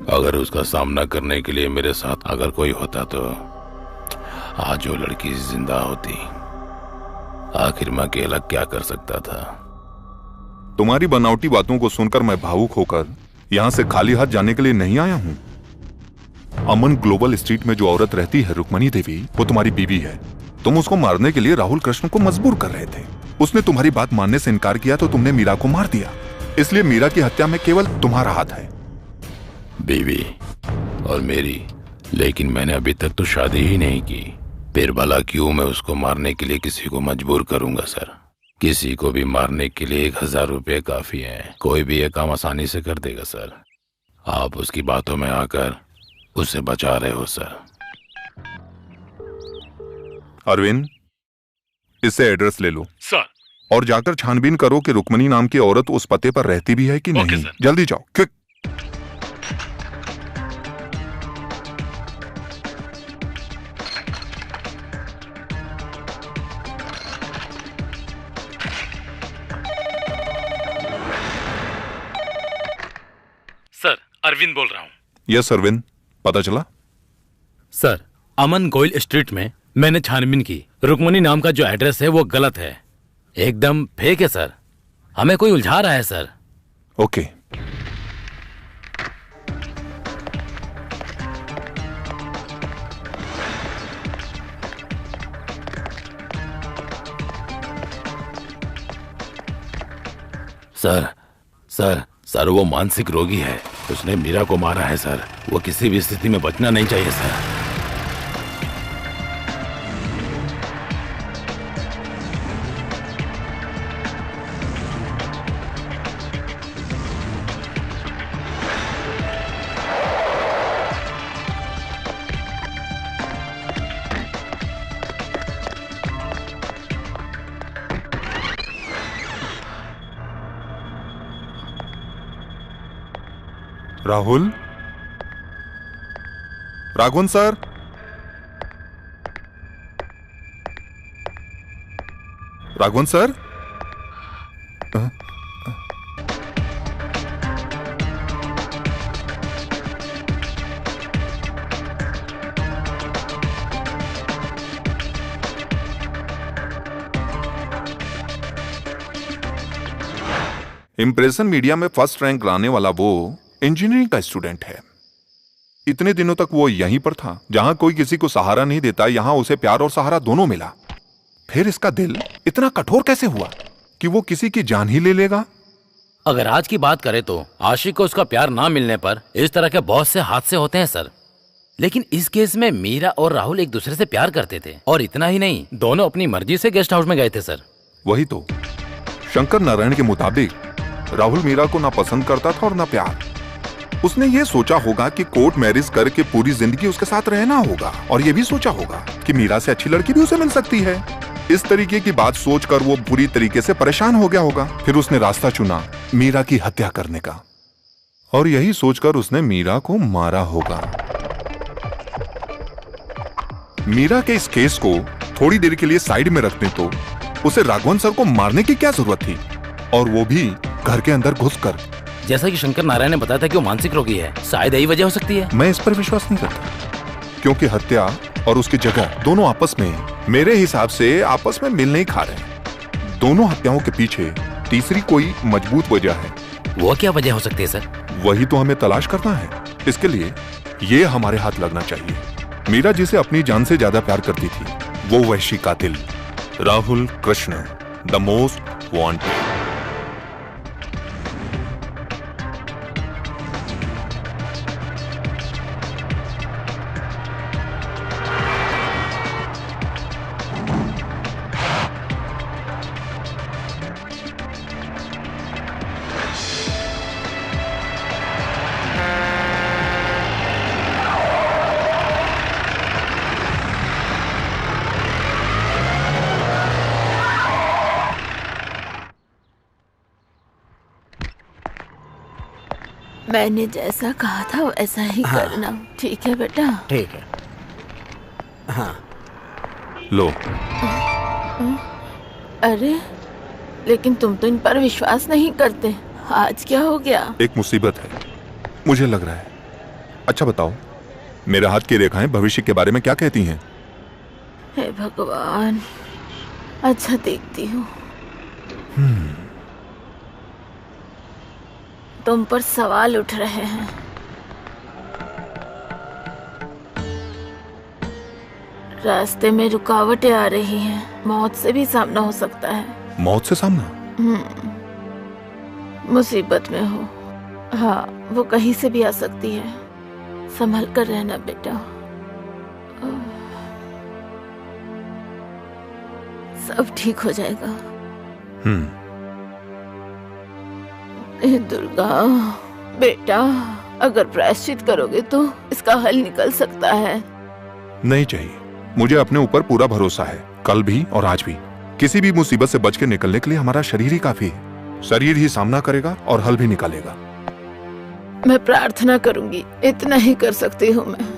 अगर उसका सामना करने के लिए मेरे साथ अगर कोई होता तो आज वो लड़की जिंदा होती। आखिर मैं अकेला क्या कर सकता था? तुम्हारी बनावटी बातों को सुनकर मैं भावुक होकर यहाँ से खाली हाथ जाने के लिए नहीं आया हूँ। अमन ग्लोबल स्ट्रीट में जो औरत रहती है रुक्मणी देवी, वो तुम्हारी बीवी है। तुम उसको मारने के लिए राहुल कृष्ण को मजबूर कर रहे थे। उसने तुम्हारी बात मानने से इनकार किया तो तुमने मीरा को मार दिया। इसलिए मीरा की हत्या में केवल तुम्हारा हाथ है। बीवी और मेरी, लेकिन मैंने अभी तक तो शादी ही नहीं की। फिर भला क्यों मैं उसको मारने के लिए किसी को मजबूर करूंगा सर? किसी को भी मारने के लिए 1000 रुपये काफी है। कोई भी ये काम आसानी से कर देगा सर। आप उसकी बातों में आकर उसे बचा रहे हो सर। अरविंद, इससे एड्रेस ले लो। सर, और जाकर छानबीन करो कि रुक्मणी नाम की औरत उस पते पर रहती भी है कि ओके, नहीं। सर। जल्दी जाओ, क्विक। सर, अरविंद बोल रहा हूँ। यस अरविंद, पता चला? सर, अमन गोयल स्ट्रीट में मैंने छानबीन की। रुक्मणी नाम का जो एड्रेस है वो गलत है, एकदम फेक है सर। हमें कोई उलझा रहा है sir. Okay. Sir sir sir वो मानसिक रोगी है, उसने मीरा को मारा है सर। वो किसी भी स्थिति में बचना नहीं चाहिए sir. Rahul, Raghavan sir, Raghavan sir. Impression media में फर्स्ट रैंक लाने वाला वो इंजीनियरिंग का स्टूडेंट है। इतने दिनों तक वो यहीं पर था, जहां कोई किसी को सहारा नहीं देता, यहां उसे प्यार और सहारा दोनों मिला। फिर इसका दिल इतना कठोर कैसे हुआ कि वो किसी की जान ही ले लेगा? अगर आज की बात करें तो आशिक को उसका प्यार ना मिलने पर इस तरह के बहुत से हादसे होते हैं सर। लेकिन इस केस में मीरा और राहुल एक दूसरे से प्यार करते थे, और इतना ही नहीं, दोनों अपनी मर्जी से गेस्ट हाउस में गए थे सर। वही तो, शंकर नारायण के मुताबिक राहुल मीरा को ना पसंद करता था और ना प्यार। उसने ये सोचा होगा कि कोर्ट मैरिज करके पूरी जिंदगी उसके साथ रहना होगा, और ये भी सोचा होगा कि मीरा से अच्छी लड़की भी उसे मिल सकती है। इस तरीके की बात सोचकर वो पूरी तरीके से परेशान हो गया होगा। फिर उसने रास्ता चुना मीरा की हत्या करने का, और यही सोचकर उसने मीरा को मारा होगा। मीरा के इस केस को थोड़ी देर के लिए साइड में रखने तो उसे राघवन सर को मारने की क्या जरूरत थी, और वो भी घर के अंदर घुसकर। जैसा कि शंकर नारायण ने बताया था कि वो मानसिक रोगी है, शायद यही वजह हो सकती है। मैं इस पर विश्वास नहीं करता, क्योंकि हत्या और उसकी जगह दोनों आपस में, मेरे हिसाब से आपस में मिल नहीं खा रहे। दोनों हत्याओं के पीछे तीसरी कोई मजबूत वजह है। वो क्या वजह हो सकती है सर? वही तो हमें तलाश करना है। इसके लिए ये हमारे हाथ लगना चाहिए। मीरा जिसे अपनी जान से ज्यादा प्यार करती थी, वो वहशी कातिल Rahul Krishna, the most wanted. मैंने जैसा कहा था वैसा ही करना, ठीक है बेटा? ठीक है। हाँ, लो। अरे लेकिन तुम तो इन पर विश्वास नहीं करते, आज क्या हो गया? एक मुसीबत है, मुझे लग रहा है। अच्छा बताओ, मेरे हाथ की रेखाएं भविष्य के बारे में क्या कहती हैं? हे भगवान, अच्छा देखती हूँ। तुम पर सवाल उठ रहे हैं। रास्ते में रुकावटें आ रही हैं, मौत से भी सामना हो सकता है। मौत से सामना? मुसीबत में हो, हाँ, वो कहीं से भी आ सकती है। संभल कर रहना बेटा, सब ठीक हो जाएगा। दुर्गा बेटा, अगर प्रायश्चित करोगे तो इसका हल निकल सकता है। नहीं चाहिए, मुझे अपने ऊपर पूरा भरोसा है, कल भी और आज भी। किसी भी मुसीबत से बच के निकलने के लिए हमारा शरीर ही काफी है। शरीर ही सामना करेगा और हल भी निकालेगा। मैं प्रार्थना करूंगी, इतना ही कर सकती हूँ मैं।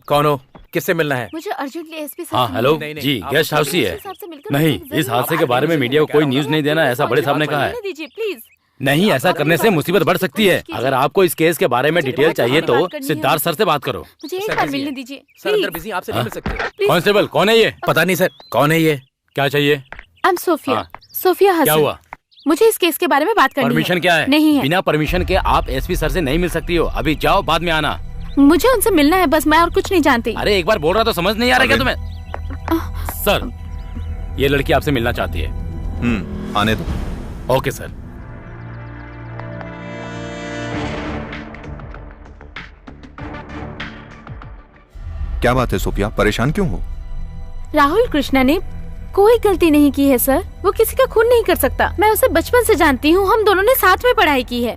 कौन हो? किससे मिलना है? मुझे अर्जेंटली एसपी सर हाँ से हेलो मिलना है। जी, गेस्ट हाउस ही है। नहीं, इस हादसे के बारे में मीडिया को कोई न्यूज नहीं देना, ऐसा बड़े साहब ने कहा है। मिलने दीजिए प्लीज। नहीं, ऐसा करने से मुसीबत बढ़ सकती है। अगर आपको इस केस के बारे में डिटेल चाहिए तो सिद्धार्थ सर से बात करो। मुझे एक बार मिलने दीजिए सर अंदर प्लीज। बिजी, आपसे नहीं मिल सकते। कांस्टेबल कौन है ये? पता नहीं सर, कौन है ये? क्या चाहिए? आई एम सोफिया, हाँ। सोफिया हसन। क्या हुआ? मुझे इस केस के बारे में बात करनी है। परमिशन क्या है? नहीं है। बिना परमिशन के आप एसपी सर से नहीं मिल सकती हो। अभी जाओ, बाद में आना। मुझे उनसे मिलना है बस, मैं और कुछ नहीं जानती। अरे एक बार बोल रहा तो समझ नहीं आ रहा क्या तुम्हें? सर, ये लड़की आपसे मिलना चाहती है। आने दो। Okay sir. क्या बात है सोफिया, परेशान क्यों हो? राहुल कृष्णा ने कोई गलती नहीं की है सर। वो किसी का खून नहीं कर सकता। मैं उसे बचपन से जानती हूँ, हम दोनों ने साथ में पढ़ाई की है।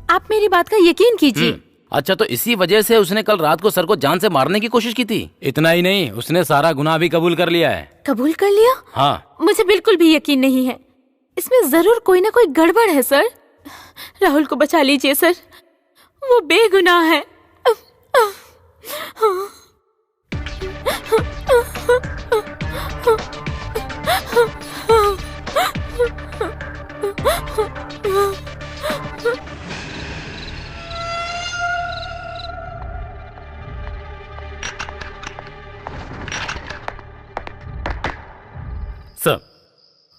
आप मेरी बात का यकीन कीजिए। अच्छा, तो इसी वजह से उसने कल रात को सर को जान से मारने की कोशिश की थी? इतना ही नहीं, उसने सारा गुनाह भी कबूल कर लिया है। कबूल कर लिया? हाँ। मुझे बिल्कुल भी यकीन नहीं है। इसमें जरूर कोई ना कोई गड़बड़ है सर। राहुल को बचा लीजिए सर, वो बेगुनाह है। सर,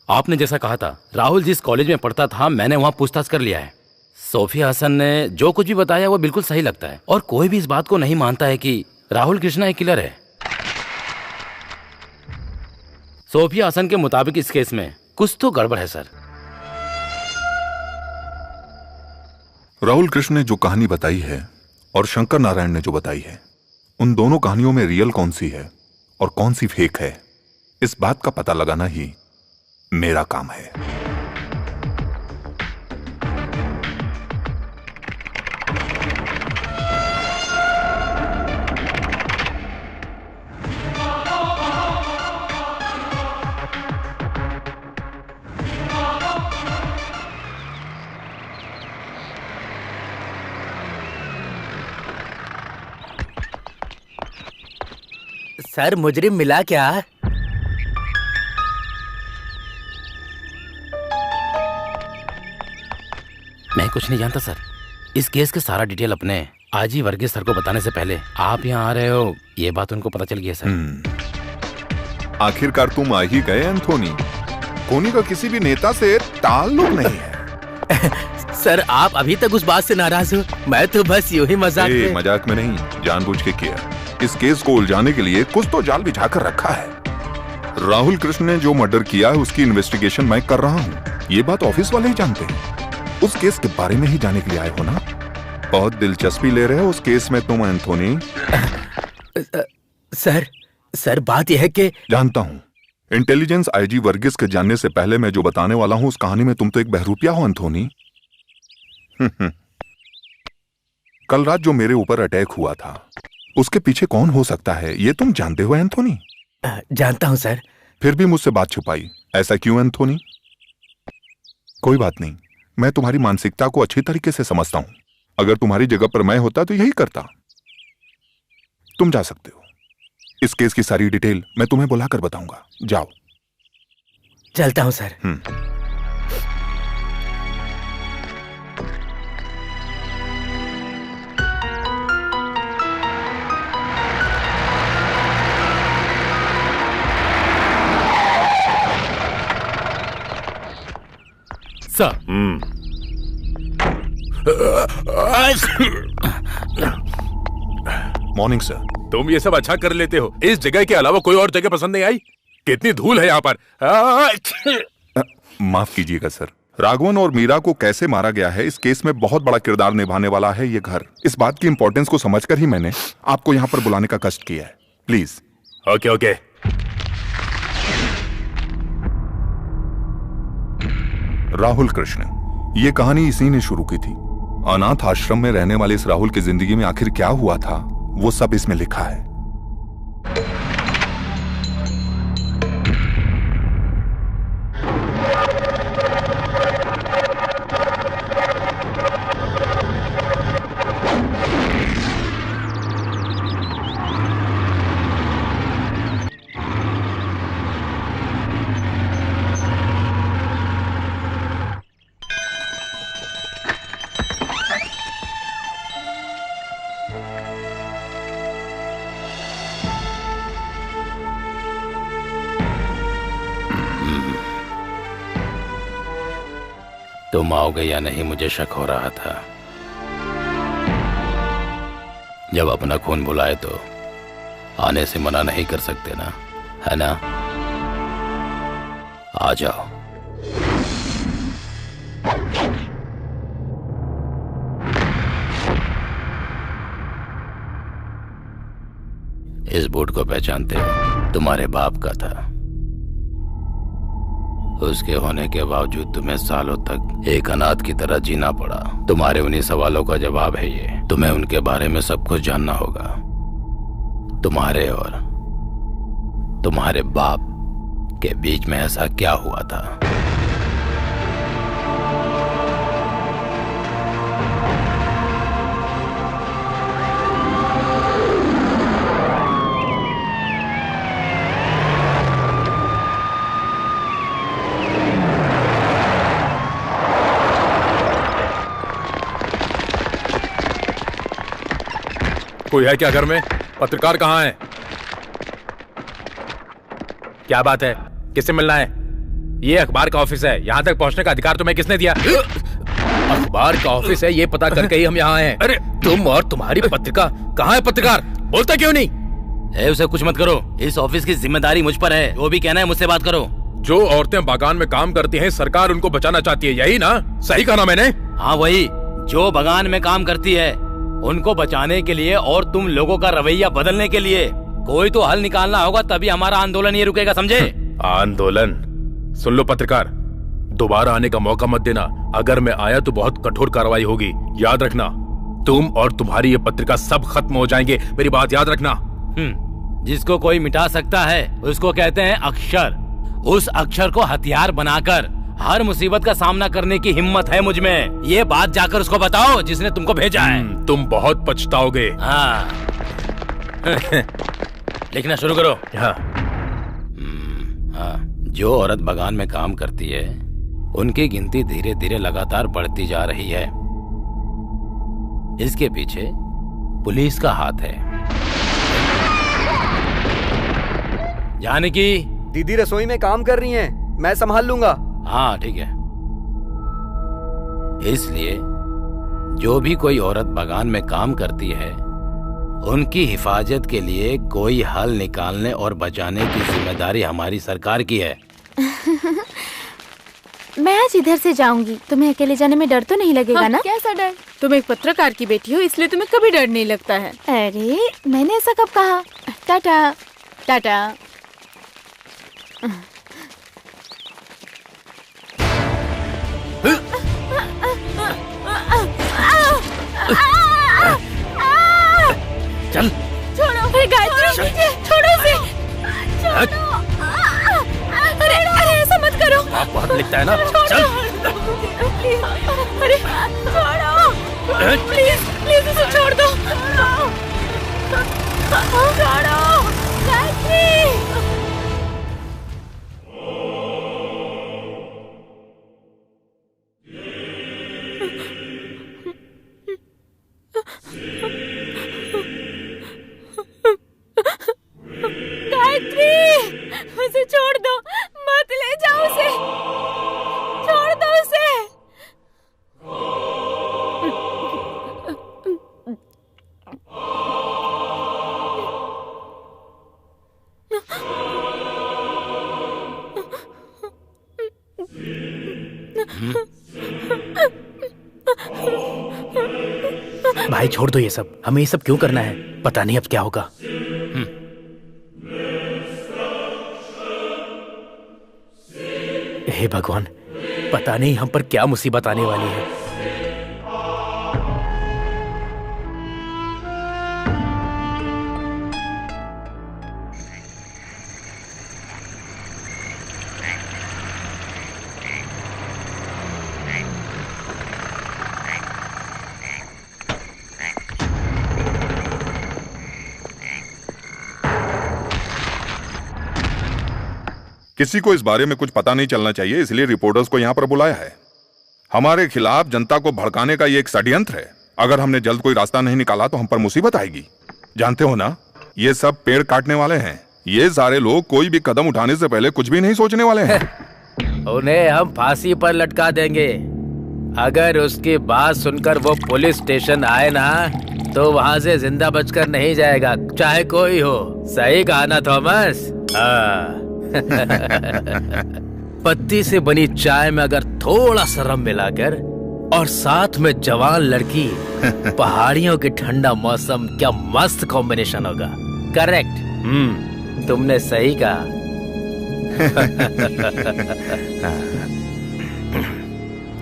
आपने जैसा कहा था, राहुल जिस कॉलेज में पढ़ता था मैंने वहां पूछताछ कर लिया है। सोफिया हसन ने जो कुछ भी बताया वो बिल्कुल सही लगता है और कोई भी इस बात को नहीं मानता है कि राहुल कृष्णा एक किलर है। सोफिया हसन के मुताबिक इस केस में कुछ तो गड़बड़ है सर। राहुल कृष्ण ने जो कहानी बताई है और शंकर नारायण ने जो बताई है, उन दोनों कहानियों में रियल कौन सी है और कौन सी फेक है, इस बात का पता लगाना ही मेरा काम है। सर, मुजरिम मिला क्या? मैं कुछ नहीं जानता सर। इस केस के सारा डिटेल अपने आजी वर्गीस सर को बताने से पहले आप यहाँ आ रहे हो, ये बात उनको पता चल गई सर। आखिरकार तुम आ ही गए एंथोनी। कोनी का किसी भी नेता से ताल्लुक नहीं है। सर, आप अभी तक उस बात से नाराज हो? मैं तो बस यूं ही मजाक में नहीं, जानबूझ के किया। इस केस को उलझाने के लिए कुछ तो जाल बिछाकर रखा है। राहुल कृष्ण ने जो मर्डर किया है उसकी इन्वेस्टिगेशन मैं कर रहा हूँ। ये बात ऑफिस वाले ही जानते हैं। उस केस के बारे में ही जानने के लिए आए हो ना? बहुत दिलचस्पी ले रहे हो उस केस में तुम एंथोनी। सर बात यह है कि जानता हूँ। इंटेलिजेंस आईजी वर्गीस के जानने से पहले मैं जो बताने वाला हूँ उस कहानी में तुम तो एक बहरूपिया हो एंथोनी। कल रात जो मेरे ऊपर अटैक हुआ था उसके पीछे कौन हो सकता है ये तुम जानते हो एंथोनी? जानता हूं सर। फिर भी मुझसे बात छुपाई, ऐसा क्यों एंथोनी? कोई बात नहीं, मैं तुम्हारी मानसिकता को अच्छी तरीके से समझता हूं। अगर तुम्हारी जगह पर मैं होता तो यही करता। तुम जा सकते हो। इस केस की सारी डिटेल मैं तुम्हें बुलाकर बताऊंगा। जाओ। चलता हूं सर। Sir, morning sir. तुम ये सब अच्छा कर लेते हो। इस जगह के अलावा कोई और जगह पसंद नहीं आई? कितनी धूल है यहाँ पर। माफ कीजिएगा सर। राघवन और मीरा को कैसे मारा गया है इस केस में बहुत बड़ा किरदार निभाने वाला है ये घर। इस बात की इंपॉर्टेंस को समझकर ही मैंने आपको यहाँ पर बुलाने का कष्ट किया है। प्लीज। ओके। राहुल कृष्ण, ये कहानी इसी ने शुरू की थी। अनाथ आश्रम में रहने वाले इस राहुल की जिंदगी में आखिर क्या हुआ था वो सब इसमें लिखा है। तुम आओगे या नहीं मुझे शक हो रहा था। जब अपना खून बुलाए तो आने से मना नहीं कर सकते ना, है ना? आ जाओ। इस बूट को पहचानते हो? तुम्हारे बाप का था। उसके होने के बावजूद तुम्हें सालों तक एक अनाथ की तरह जीना पड़ा। तुम्हारे उन्हीं सवालों का जवाब है ये। तुम्हें उनके बारे में सब कुछ जानना होगा। तुम्हारे और तुम्हारे बाप के बीच में ऐसा क्या हुआ था? कोई है क्या घर में? पत्रकार कहाँ है? क्या बात है? किससे मिलना है? ये अखबार का ऑफिस है। यहाँ तक पहुँचने का अधिकार तुम्हें किसने दिया? अखबार का ऑफिस है ये पता करके ही हम यहाँ आए हैं। अरे तुम और तुम्हारी पत्रिका। कहाँ है पत्रकार? बोलता क्यों नहीं? उसे कुछ मत करो। इस ऑफिस की जिम्मेदारी मुझ पर है। जो भी कहना है मुझसे बात करो। जो औरतें बागान में काम करती हैं, सरकार उनको बचाना चाहती है, यही ना? सही कहा ना मैंने? हाँ वही, जो बागान में काम करती है उनको बचाने के लिए और तुम लोगों का रवैया बदलने के लिए कोई तो हल निकालना होगा, तभी हमारा आंदोलन ये रुकेगा, समझे? आंदोलन? सुन लो पत्रकार, दोबारा आने का मौका मत देना। अगर मैं आया तो बहुत कठोर कार्रवाई होगी, याद रखना। तुम और तुम्हारी ये पत्रिका सब खत्म हो जाएंगे, मेरी बात याद रखना। जिसको कोई मिटा सकता है उसको कहते हैं अक्षर। उस अक्षर को हथियार बनाकर हर मुसीबत का सामना करने की हिम्मत है मुझ में। ये बात जाकर उसको बताओ जिसने तुमको भेजा है। तुम बहुत पछताओगे। हाँ। लिखना शुरू करो। हाँ। हाँ। जो औरत बागान में काम करती है उनकी गिनती धीरे धीरे लगातार बढ़ती जा रही है। इसके पीछे पुलिस का हाथ है। जानकी दीदी रसोई में काम कर रही हैं, मैं संभाल लूंगा। हाँ ठीक है। इसलिए जो भी कोई औरत बागान में काम करती है उनकी हिफाजत के लिए कोई हल निकालने और बचाने की जिम्मेदारी हमारी सरकार की है। मैं आज इधर से जाऊंगी। तुम्हें अकेले जाने में डर तो नहीं लगेगा ना? कैसा डर? तुम एक पत्रकार की बेटी हो, इसलिए तुम्हें कभी डर नहीं लगता है। अरे मैंने ऐसा कब कहा? टाटा टाटा। चल छोड़ो। अरे गायत्री छोड़ो इसे। छोड़ो। अरे अरे ऐसा मत करो। आप बहुत लिखता है ना? चल। अरे छोड़ो प्लीज प्लीज उसे छोड़ दो। छोड़ो गायत्री। उसे छोड़ दो, मत ले जाओ उसे। छोड़ दो उसे। भाई छोड़ दो ये सब। हमें ये सब क्यों करना है? पता नहीं अब क्या होगा। हे भगवान, पता नहीं हम पर क्या मुसीबत आने वाली है। किसी को इस बारे में कुछ पता नहीं चलना चाहिए, इसलिए रिपोर्टर्स को यहाँ पर बुलाया है। हमारे खिलाफ जनता को भड़काने का ये एक षड्यंत्र है। अगर हमने जल्द कोई रास्ता नहीं निकाला तो हम पर मुसीबत आएगी। जानते हो ना, ये सब पेड़ काटने वाले हैं। ये सारे लोग कोई भी कदम उठाने से पहले कुछ भी नहीं सोचने वाले हैं। उन्हें हम फांसी पर लटका देंगे। अगर उसकी बात सुनकर वो पुलिस स्टेशन आए ना तो वहाँ से जिंदा बचकर नहीं जाएगा, चाहे कोई हो। सही कहा ना थॉमस? हाँ। पत्ती से बनी चाय में अगर थोड़ा सा रम मिलाकर और साथ में जवान लड़की, पहाड़ियों के ठंडा मौसम, क्या मस्त कॉम्बिनेशन होगा। करेक्ट, तुमने सही कहा।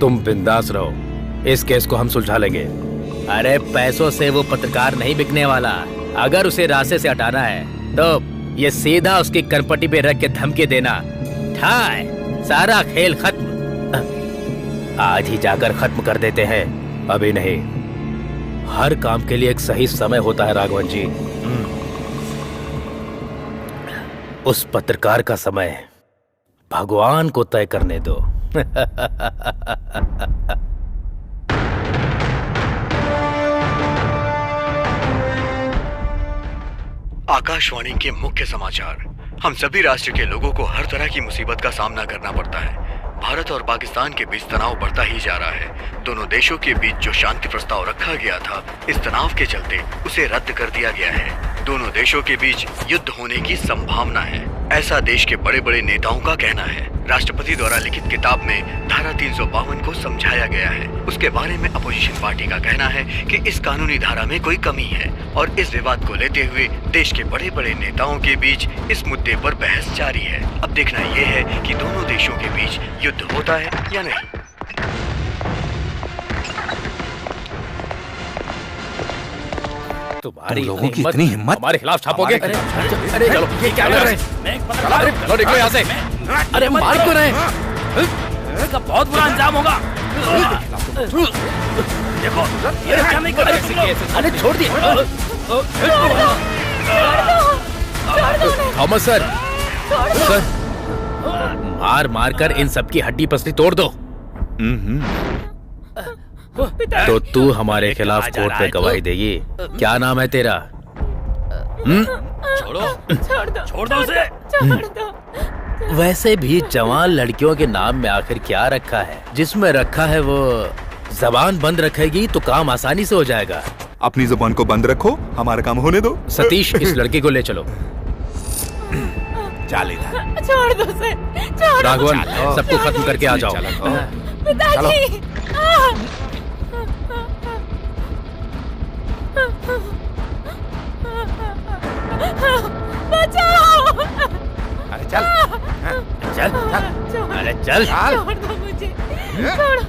तुम बिंदास रहो, इस केस को हम सुलझा लेंगे। अरे पैसों से वो पत्रकार नहीं बिकने वाला। अगर उसे रास्ते से हटाना है तो ये सीधा उसकी कनपट्टी पे रख के धमकी देना, ठाय सारा खेल खत्म। आज ही जाकर खत्म कर देते हैं, अभी नहीं। हर काम के लिए एक सही समय होता है राघवन जी। उस पत्रकार का समय भगवान को तय करने दो। आकाशवाणी के मुख्य समाचार। हम सभी राष्ट्र के लोगों को हर तरह की मुसीबत का सामना करना पड़ता है। भारत और पाकिस्तान के बीच तनाव बढ़ता ही जा रहा है। दोनों देशों के बीच जो शांति प्रस्ताव रखा गया था, इस तनाव के चलते उसे रद्द कर दिया गया है। दोनों देशों के बीच युद्ध होने की संभावना है, ऐसा देश के बड़े बड़े नेताओं का कहना है। राष्ट्रपति द्वारा लिखित किताब में धारा 352 को समझाया गया है। उसके बारे में अपोजिशन पार्टी का कहना है कि इस कानूनी धारा में कोई कमी है और इस विवाद को लेते हुए देश के बड़े बड़े नेताओं के बीच इस मुद्दे पर बहस जारी है। अब देखना यह है कि दोनों देशों के बीच युद्ध होता है या नहीं। तुम्हारी लोगों की इतनी हिम्मत, हमारे खिलाफ छापोगे? अरे चलो, ये क्या कर रहे हैं? चलो निकलो यहाँ से। अरे मार क्यों रहे हैं? इसका बहुत बुरा अंजाम होगा। देखो, ये क्या नहीं कर रहे? अरे छोड़ दिए। थॉमस सर, मार मार कर इन सबकी हड्डी पसली तोड़ दो। तो तू हमारे खिलाफ कोर्ट में गवाही देगी। क्या नाम है तेरा? छोड़ दो उसे। वैसे भी जवान लड़कियों के नाम में आखिर क्या रखा है? जिसमें रखा है वो जबान बंद रखेगी तो काम आसानी से हो जाएगा। अपनी जुबान को बंद रखो, हमारा काम होने दो। सतीश, इस लड़के को ले चलो। चल छोड़ दो उसे, राघवन, सबको खत्म करके आ जाओ। पिताजी। बचाओ। अरे चल अरे चल। छोड़ दो मुझे, छोड़ो।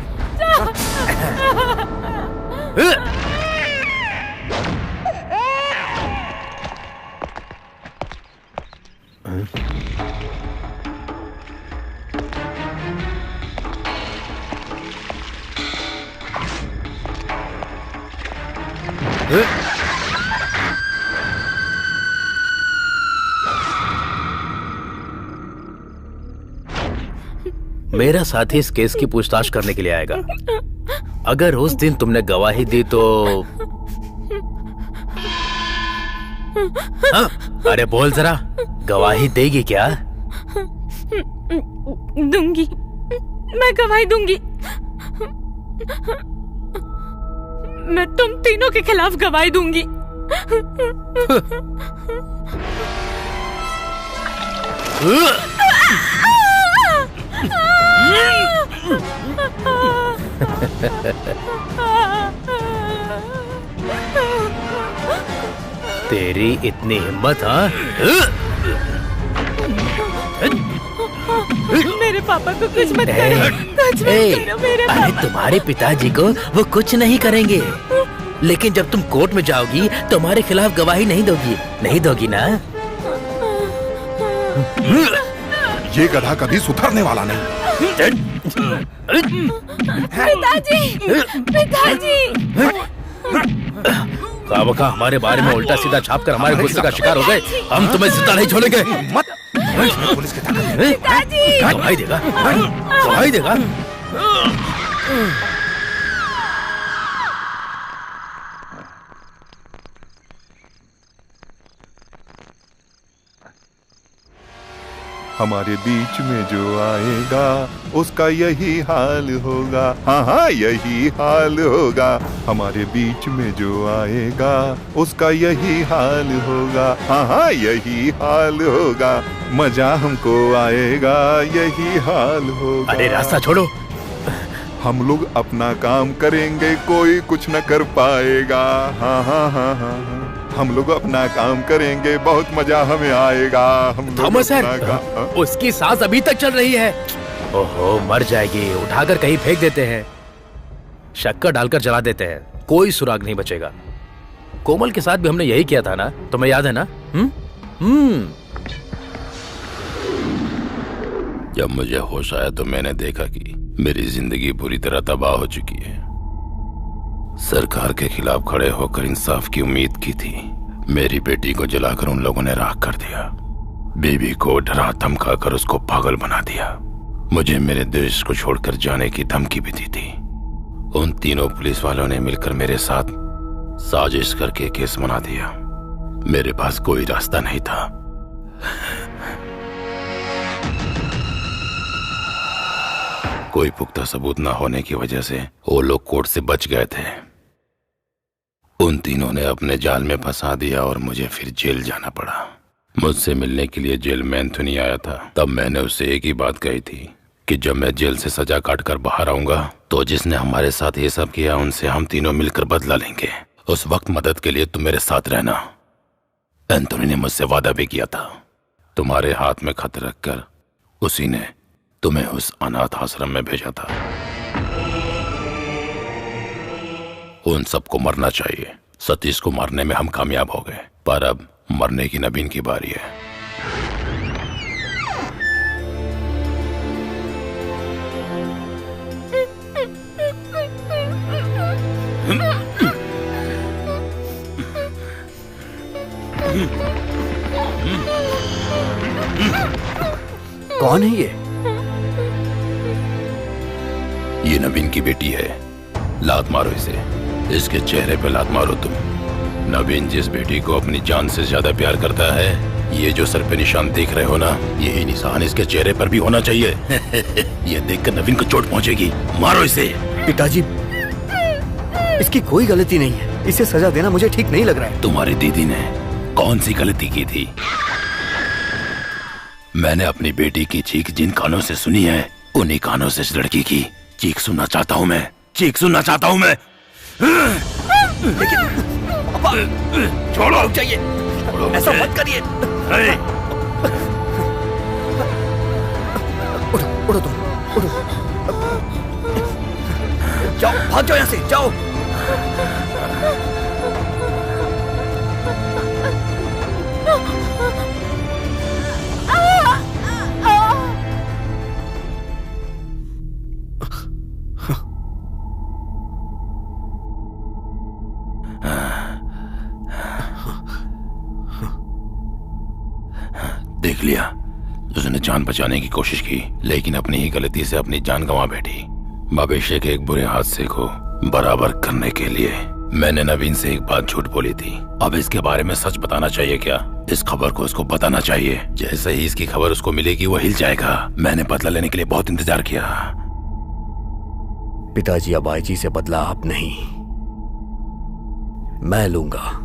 मेरा साथी इस केस की पूछताछ करने के लिए आएगा। अगर उस दिन तुमने गवाही दी तो हाँ? अरे बोल जरा, गवाही देगी क्या? दूंगी, मैं गवाही दूंगी। मैं तुम तीनों के खिलाफ गवाही दूंगी। तेरी इतनी हिम्मत? हाँ, मेरे पापा को कुछ मत करो, कुछ मत करो मेरे पापा। अरे तुम्हारे पिताजी को वो कुछ नहीं करेंगे, लेकिन जब तुम कोर्ट में जाओगी तो हमारे खिलाफ गवाही नहीं दोगी ना? ये गधा कभी सुधरने वाला नहीं। पिताजी। काबका हमारे बारे में उल्टा सीधा छाप कर हमारे गुस्से का शिकार हो गए। हम तुम्हें जिंदा नहीं छोड़ेंगे। मत पुलिस के गवाही देगा, गवाही देगा। हमारे बीच में जो आएगा उसका यही हाल होगा। हाँ, यही हाल होगा। हमारे बीच में जो आएगा उसका यही हाल होगा। हाँ, यही हाल होगा। मजा हमको आएगा, यही हाल होगा। अरे रास्ता छोड़ो। हम लोग अपना काम करेंगे, कोई कुछ न कर पाएगा। हाँ। हम लोग अपना काम करेंगे, बहुत मजा हमें आएगा। हम लोग थॉमस अपना सर, उसकी सांस अभी तक चल रही है। ओहो, मर जाएगी। उठाकर कहीं फेंक देते हैं, शक्कर डालकर जला देते हैं, कोई सुराग नहीं बचेगा। कोमल के साथ भी हमने यही किया था ना, तुम्हें याद है ना? जब मुझे होश आया तो मैंने देखा कि मेरी जिंदगी पूरी तरह तबाह हो चुकी है। सरकार के खिलाफ खड़े होकर इंसाफ की उम्मीद की थी, मेरी बेटी को जलाकर उन लोगों ने राख कर दिया। बीबी को डरा धमका कर उसको पागल बना दिया। मुझे मेरे देश को छोड़कर जाने की धमकी भी दी थी। उन तीनों पुलिस वालों ने मिलकर मेरे साथ साजिश करके केस बना दिया। मेरे पास कोई रास्ता नहीं था। कोई पुख्ता सबूत न होने की वजह से वो लोग कोर्ट से बच गए थे। उन तीनों ने अपने जाल में फंसा दिया और मुझे फिर जेल जाना पड़ा। मुझसे मिलने के लिए जेल में एंथोनी आया था। तब मैंने उससे एक ही बात कही थी कि जब मैं जेल से सजा काटकर बाहर आऊंगा तो जिसने हमारे साथ ये सब किया उनसे हम तीनों मिलकर बदला लेंगे। उस वक्त मदद के लिए तुम मेरे साथ रहना। एंथोनी ने मुझसे वादा भी किया था। तुम्हारे हाथ में खत रखकर उसी ने तुम्हें उस अनाथ आश्रम में भेजा था। उन सबको मरना चाहिए। सतीश को मारने में हम कामयाब हो गए, पर अब मरने की नवीन की बारी है। कौन है ये? ये नवीन की बेटी है। लात मारो इसे, इसके चेहरे पे लात मारो तुम। नवीन जिस बेटी को अपनी जान से ज्यादा प्यार करता है, ये जो सर पे निशान देख रहे हो ना, यही निशान इसके चेहरे पर भी होना चाहिए। ये देखकर नवीन को चोट पहुंचेगी। मारो इसे। पिताजी, इसकी कोई गलती नहीं है, इसे सजा देना मुझे ठीक नहीं लग रहा है। तुम्हारी दीदी ने कौन सी गलती की थी? मैंने अपनी बेटी की चीख जिन कानों से सुनी है, उन्हीं कानों से इस लड़की की चीख सुनना चाहता हूँ मैं। चीख सुनना चाहता हूँ मैं। छोड़ो, चाहिए ऐसा मत करिए। उठो उठो तुम, उठो। जाओ, भाग जाओ यहाँ से, जाओ। देख लिया, उसने जान बचाने की कोशिश की, लेकिन अपनी ही गलती से अपनी जान गंवा बैठी। भविष्य के एक बुरे हादसे को बराबर करने के लिए मैंने नवीन से एक बात झूठ बोली थी। अब इसके बारे में सच बताना चाहिए क्या? इस खबर को उसको बताना चाहिए। जैसे ही इसकी खबर उसको मिलेगी वो हिल जाएगा। मैंने बदला लेने के लिए बहुत इंतजार किया। पिताजी, अब आईजी से बदला आप नहीं, मैं लूंगा।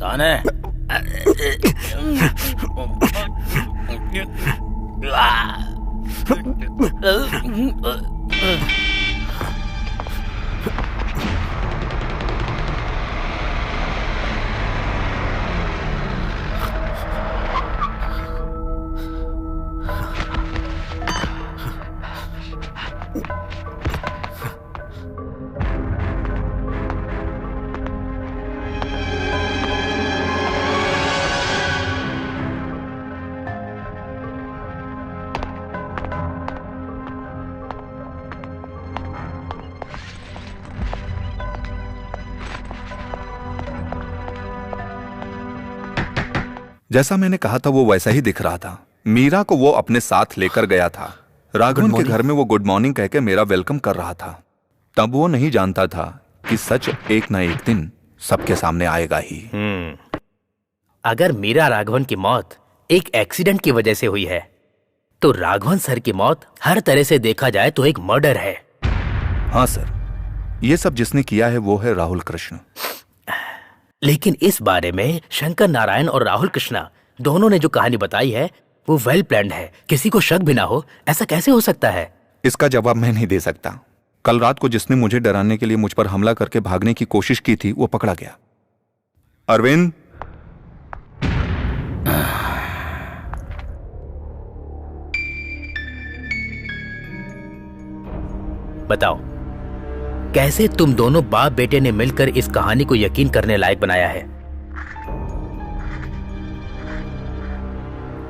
कौन है? जैसा मैंने कहा था वो वैसा ही दिख रहा था। मीरा को वो अपने साथ लेकर गया था। राघवन के घर में वो गुड मॉर्निंग कहकर मेरा वेलकम कर रहा था। तब वो नहीं जानता था कि सच एक ना एक दिन सबके सामने आएगा ही। अगर मीरा राघवन की मौत एक एक्सीडेंट की वजह से हुई है तो राघवन सर की मौत हर तरह से देखा जाए तो एक मर्डर है। हाँ सर, ये सब जिसने किया है वो है राहुल कृष्ण। लेकिन इस बारे में शंकर नारायण और राहुल कृष्णा दोनों ने जो कहानी बताई है वो वेल प्लान्ड है। किसी को शक भी ना हो, ऐसा कैसे हो सकता है? इसका जवाब मैं नहीं दे सकता। कल रात को जिसने मुझे डराने के लिए मुझ पर हमला करके भागने की कोशिश की थी वो पकड़ा गया। अरविंद, बताओ कैसे तुम दोनों बाप बेटे ने मिलकर इस कहानी को यकीन करने लायक बनाया है?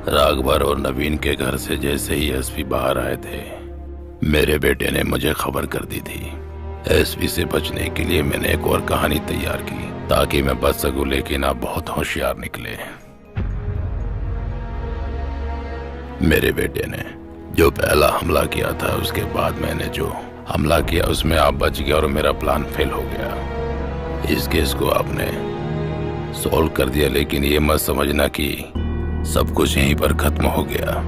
राघवर और नवीन के घर से जैसे ही एसपी बाहर आए थे, मेरे बेटे ने मुझे खबर कर दी थी। एसपी से बचने के लिए मैंने एक और कहानी तैयार की ताकि मैं बच सकूं, लेकिन आप बहुत होशियार निकले। मेरे बेटे ने जो पहला हमला किया था, उसके बाद मैंने जो हमला किया उसमें आप बच गए और मेरा प्लान फेल हो गया। इस केस को आपने सॉल्व कर दिया, लेकिन ये मत समझना कि सब कुछ यहीं पर खत्म हो गया।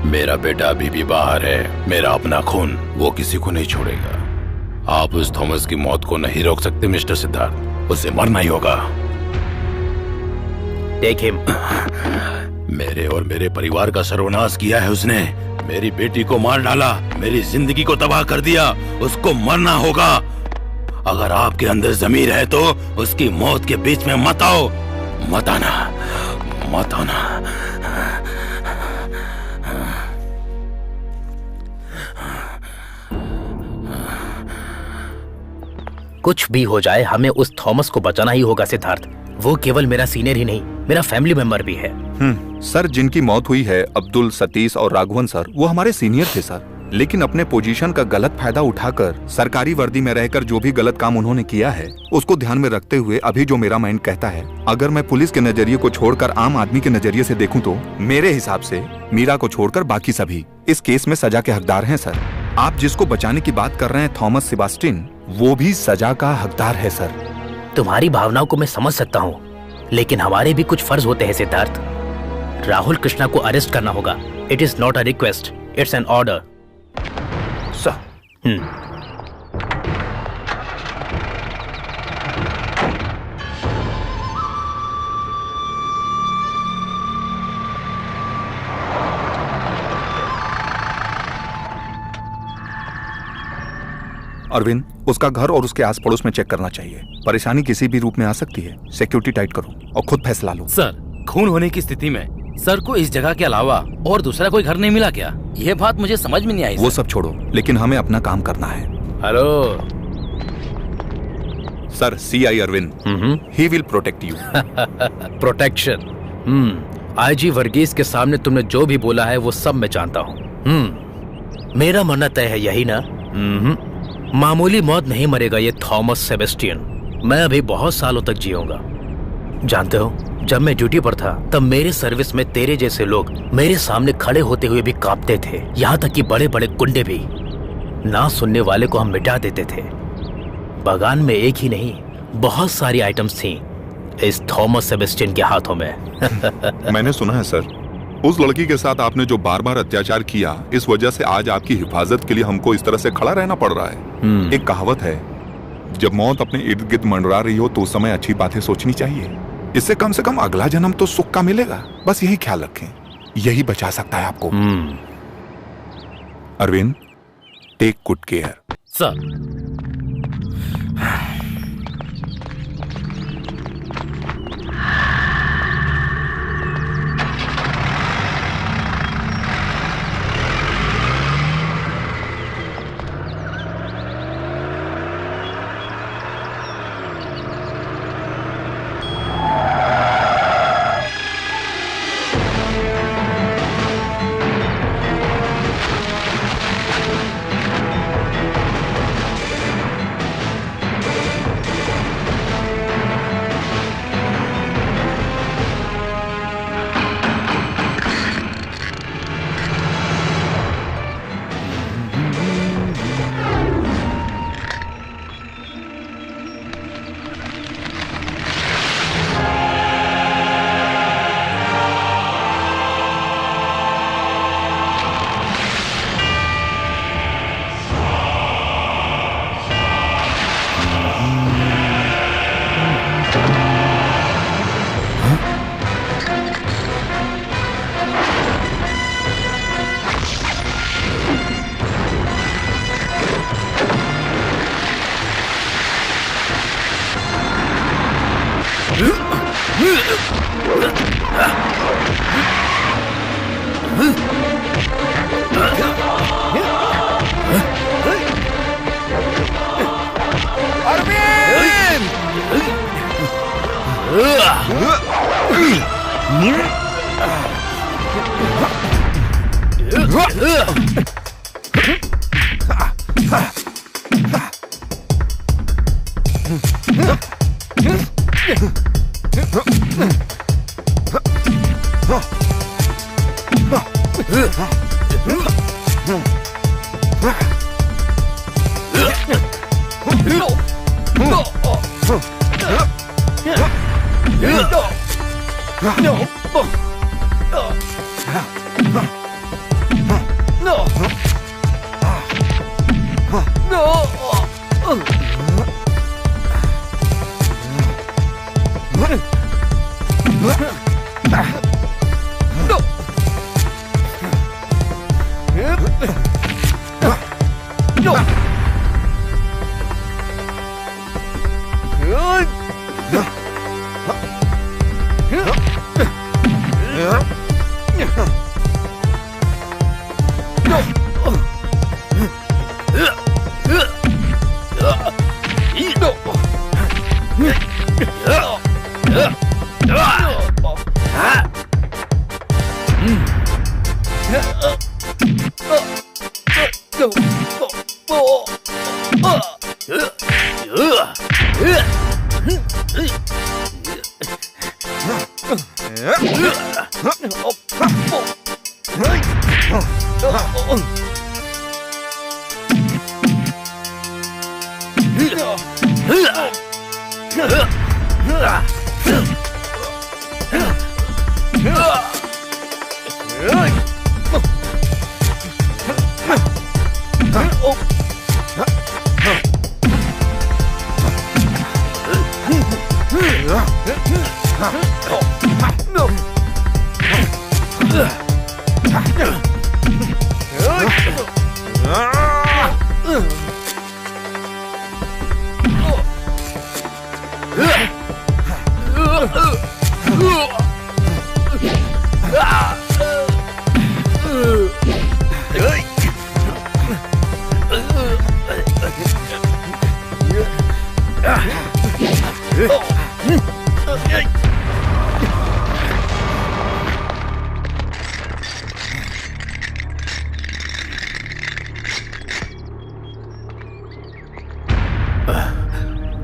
मेरा बेटा अभी भी बाहर है। मेरा अपना खून वो किसी को नहीं छोड़ेगा। आप उस थॉमस की मौत को नहीं रोक सकते मिस्टर सिद्धार्थ, उसे मरना ही होगा। देखिए, मेरे और मेरे परिवार का सर्वनाश किया है उसने। मेरी बेटी को मार डाला, मेरी जिंदगी को तबाह कर दिया। उसको मरना होगा। अगर आपके अंदर ज़मीर है तो उसकी मौत के बीच में मत आओ, मत आना, मत आना। कुछ भी हो जाए हमें उस थॉमस को बचाना ही होगा सिद्धार्थ। वो केवल मेरा सीनियर ही नहीं, मेरा फैमिली मेंबर भी है। सर, जिनकी मौत हुई है अब्दुल, सतीश और राघवन सर, वो हमारे सीनियर थे सर। लेकिन अपने पोजीशन का गलत फायदा उठाकर सरकारी वर्दी में रहकर जो भी गलत काम उन्होंने किया है उसको ध्यान में रखते हुए अभी जो मेरा माइंड कहता है, अगर मैं पुलिस के नजरिए को छोड़कर आम आदमी के नजरिए से देखूं तो मेरे हिसाब से मीरा को छोड़कर बाकी सभी इस केस में सजा के हकदार हैं सर। आप जिसको बचाने की बात कर रहे हैं थॉमस सेबास्टिन, वो भी सजा का हकदार है सर। तुम्हारी भावनाओं को मैं समझ सकता हूँ, लेकिन हमारे भी कुछ फर्ज होते हैं सिद्धार्थ। राहुल कृष्णा को अरेस्ट करना होगा। It is not a request, it's an order. Arvind, उसका घर और उसके आस पड़ोस में चेक करना चाहिए। परेशानी किसी भी रूप में आ सकती है। सिक्योरिटी टाइट करो और खुद फैसला लो। सर, खून होने की स्थिति में सर को इस जगह के अलावा और दूसरा कोई घर नहीं मिला क्या? यह बात मुझे समझ में नहीं आई। वो सब छोड़ो, लेकिन हमें अपना काम करना है। Hello sir, CI Arvind, he will protect you. Protection. IG Varghese के सामने तुमने जो भी बोला है वो सब मैं जानता हूँ। मेरा मरना तय है, यही ना? मामूली मौत नहीं मरेगा ये थॉमस सेबेस्टियन। मैं अभी बहुत सालों तक जीऊंगा। जानते हो, जब मैं ड्यूटी पर था तब मेरे सर्विस में तेरे जैसे लोग मेरे सामने खड़े होते हुए भी कांपते थे। यहाँ तक कि बड़े बड़े गुंडे भी। ना सुनने वाले को हम मिटा देते थे। बगान में एक ही नहीं, बहुत सारी आइटम्स थी इस थॉमस सेबेस्टियन के हाथों में। मैंने सुना है सर, उस लड़की के साथ आपने जो बार बार अत्याचार किया, इस वजह से आज आपकी हिफाजत के लिए हमको इस तरह से खड़ा रहना पड़ रहा है। एक कहावत है, जब मौत अपने इर्द गिर्द मंडरा रही हो तो उस समय अच्छी बातें सोचनी चाहिए। इससे कम से कम अगला जन्म तो सुख का मिलेगा। बस यही ख्याल रखें, यही बचा सकता है आपको। Arvind, take good care. Sir,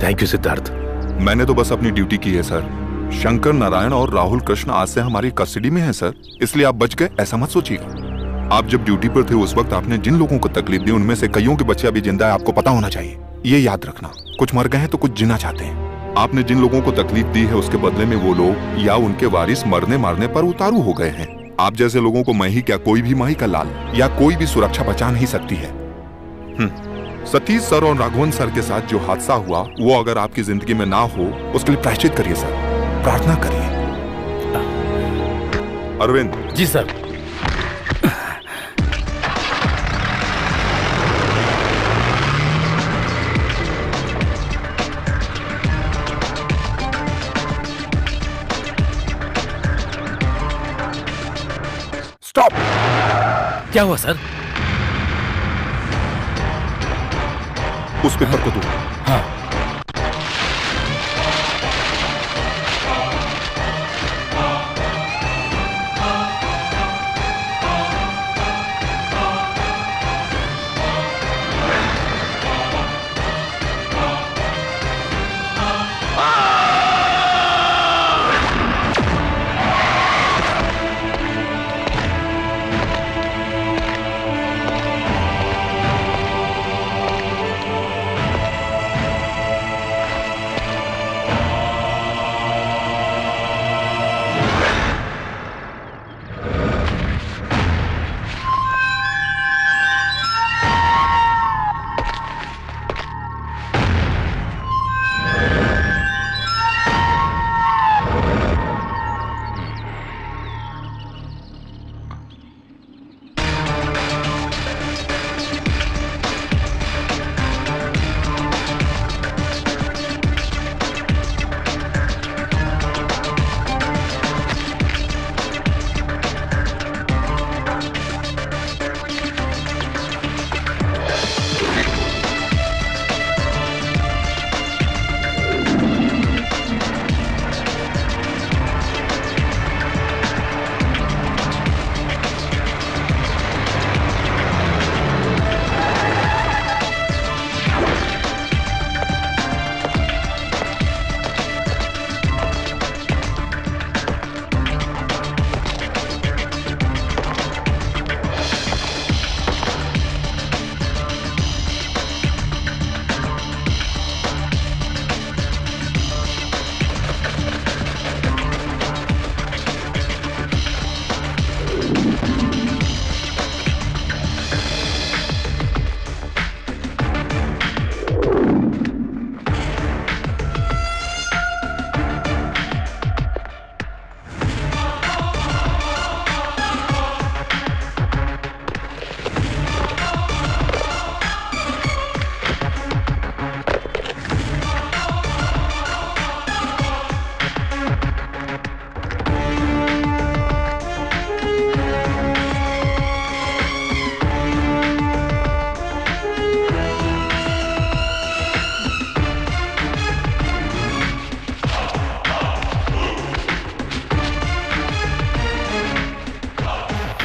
thank you Siddharth. मैंने तो बस अपनी ड्यूटी की है सर। शंकर नारायण और राहुल कृष्ण आज से हमारी कस्टडी में हैं सर, इसलिए आप बच गए ऐसा मत सोचिएगा। आप जब ड्यूटी पर थे उस वक्त आपने जिन लोगों को तकलीफ दी उनमें से कईयों के बच्चे अभी जिंदा है, आपको पता होना चाहिए। ये याद रखना, कुछ मर गए हैं तो कुछ जीना चाहते हैं। आपने जिन लोगों को तकलीफ दी है उसके बदले में वो लोग या उनके वारिस मरने मारने पर उतारू हो गए हैं। आप जैसे लोगों को मैं ही क्या कोई भी माही का लाल या कोई भी सुरक्षा बचा नहीं सकती है। सतीश सर और राघवन सर के साथ जो हादसा हुआ वो अगर आपकी जिंदगी में ना हो उसके लिए प्रायश्चित करिए सर, प्रार्थना करिए। अरविंद। जी सर। स्टॉप। क्या हुआ सर? उस पेपर को दो। हाँ।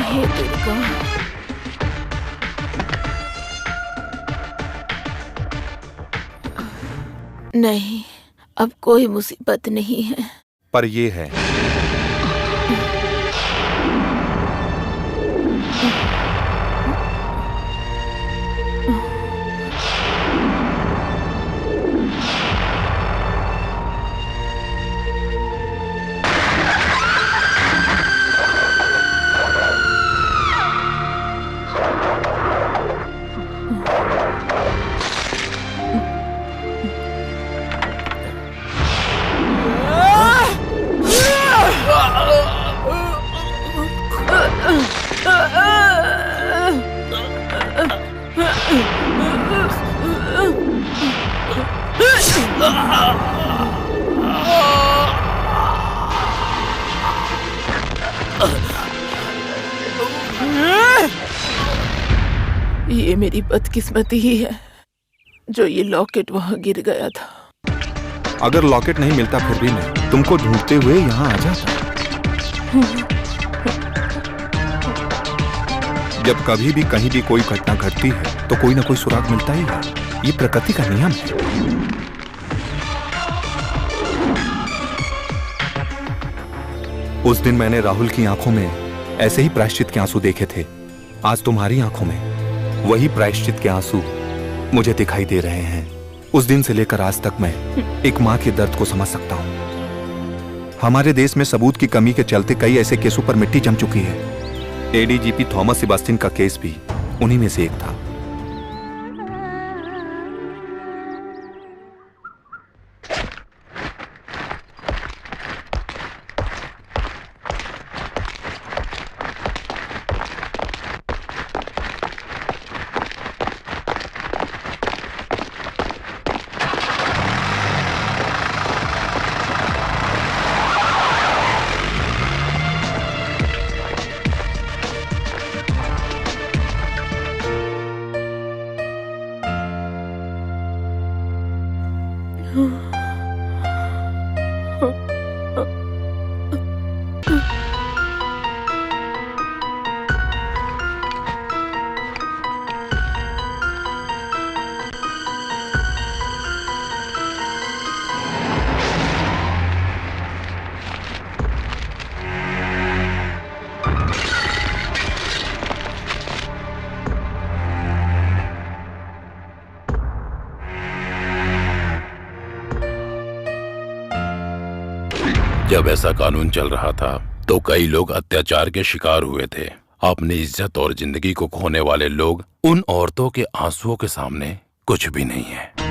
हे दुर्गा। नहीं, अब कोई मुसीबत नहीं है। पर ये है, ये मेरी बदकिस्मती ही है जो ये लॉकेट वहां गिर गया था। अगर लॉकेट नहीं मिलता फिर भी मैं तुमको ढूंढते हुए यहाँ आ जाता। जब कभी भी कहीं भी कोई घटना घटती है तो कोई ना कोई सुराग मिलता ही है। ये प्रकृति का नियम है। उस दिन मैंने राहुल की आंखों में ऐसे ही प्रायश्चित के आंसू देखे थे। आज तुम्हारी आंखों में वही प्रायश्चित के आंसू मुझे दिखाई दे रहे हैं। उस दिन से लेकर आज तक मैं एक मां के दर्द को समझ सकता हूं। हमारे देश में सबूत की कमी के चलते कई ऐसे केसों पर मिट्टी जम चुकी है। एडीजीपी थॉमस सेबास्टियन का केस भी उन्हीं में से एक था। जब ऐसा कानून चल रहा था तो कई लोग अत्याचार के शिकार हुए थे। अपनी इज्जत और जिंदगी को खोने वाले लोग उन औरतों के आंसुओं के सामने कुछ भी नहीं है।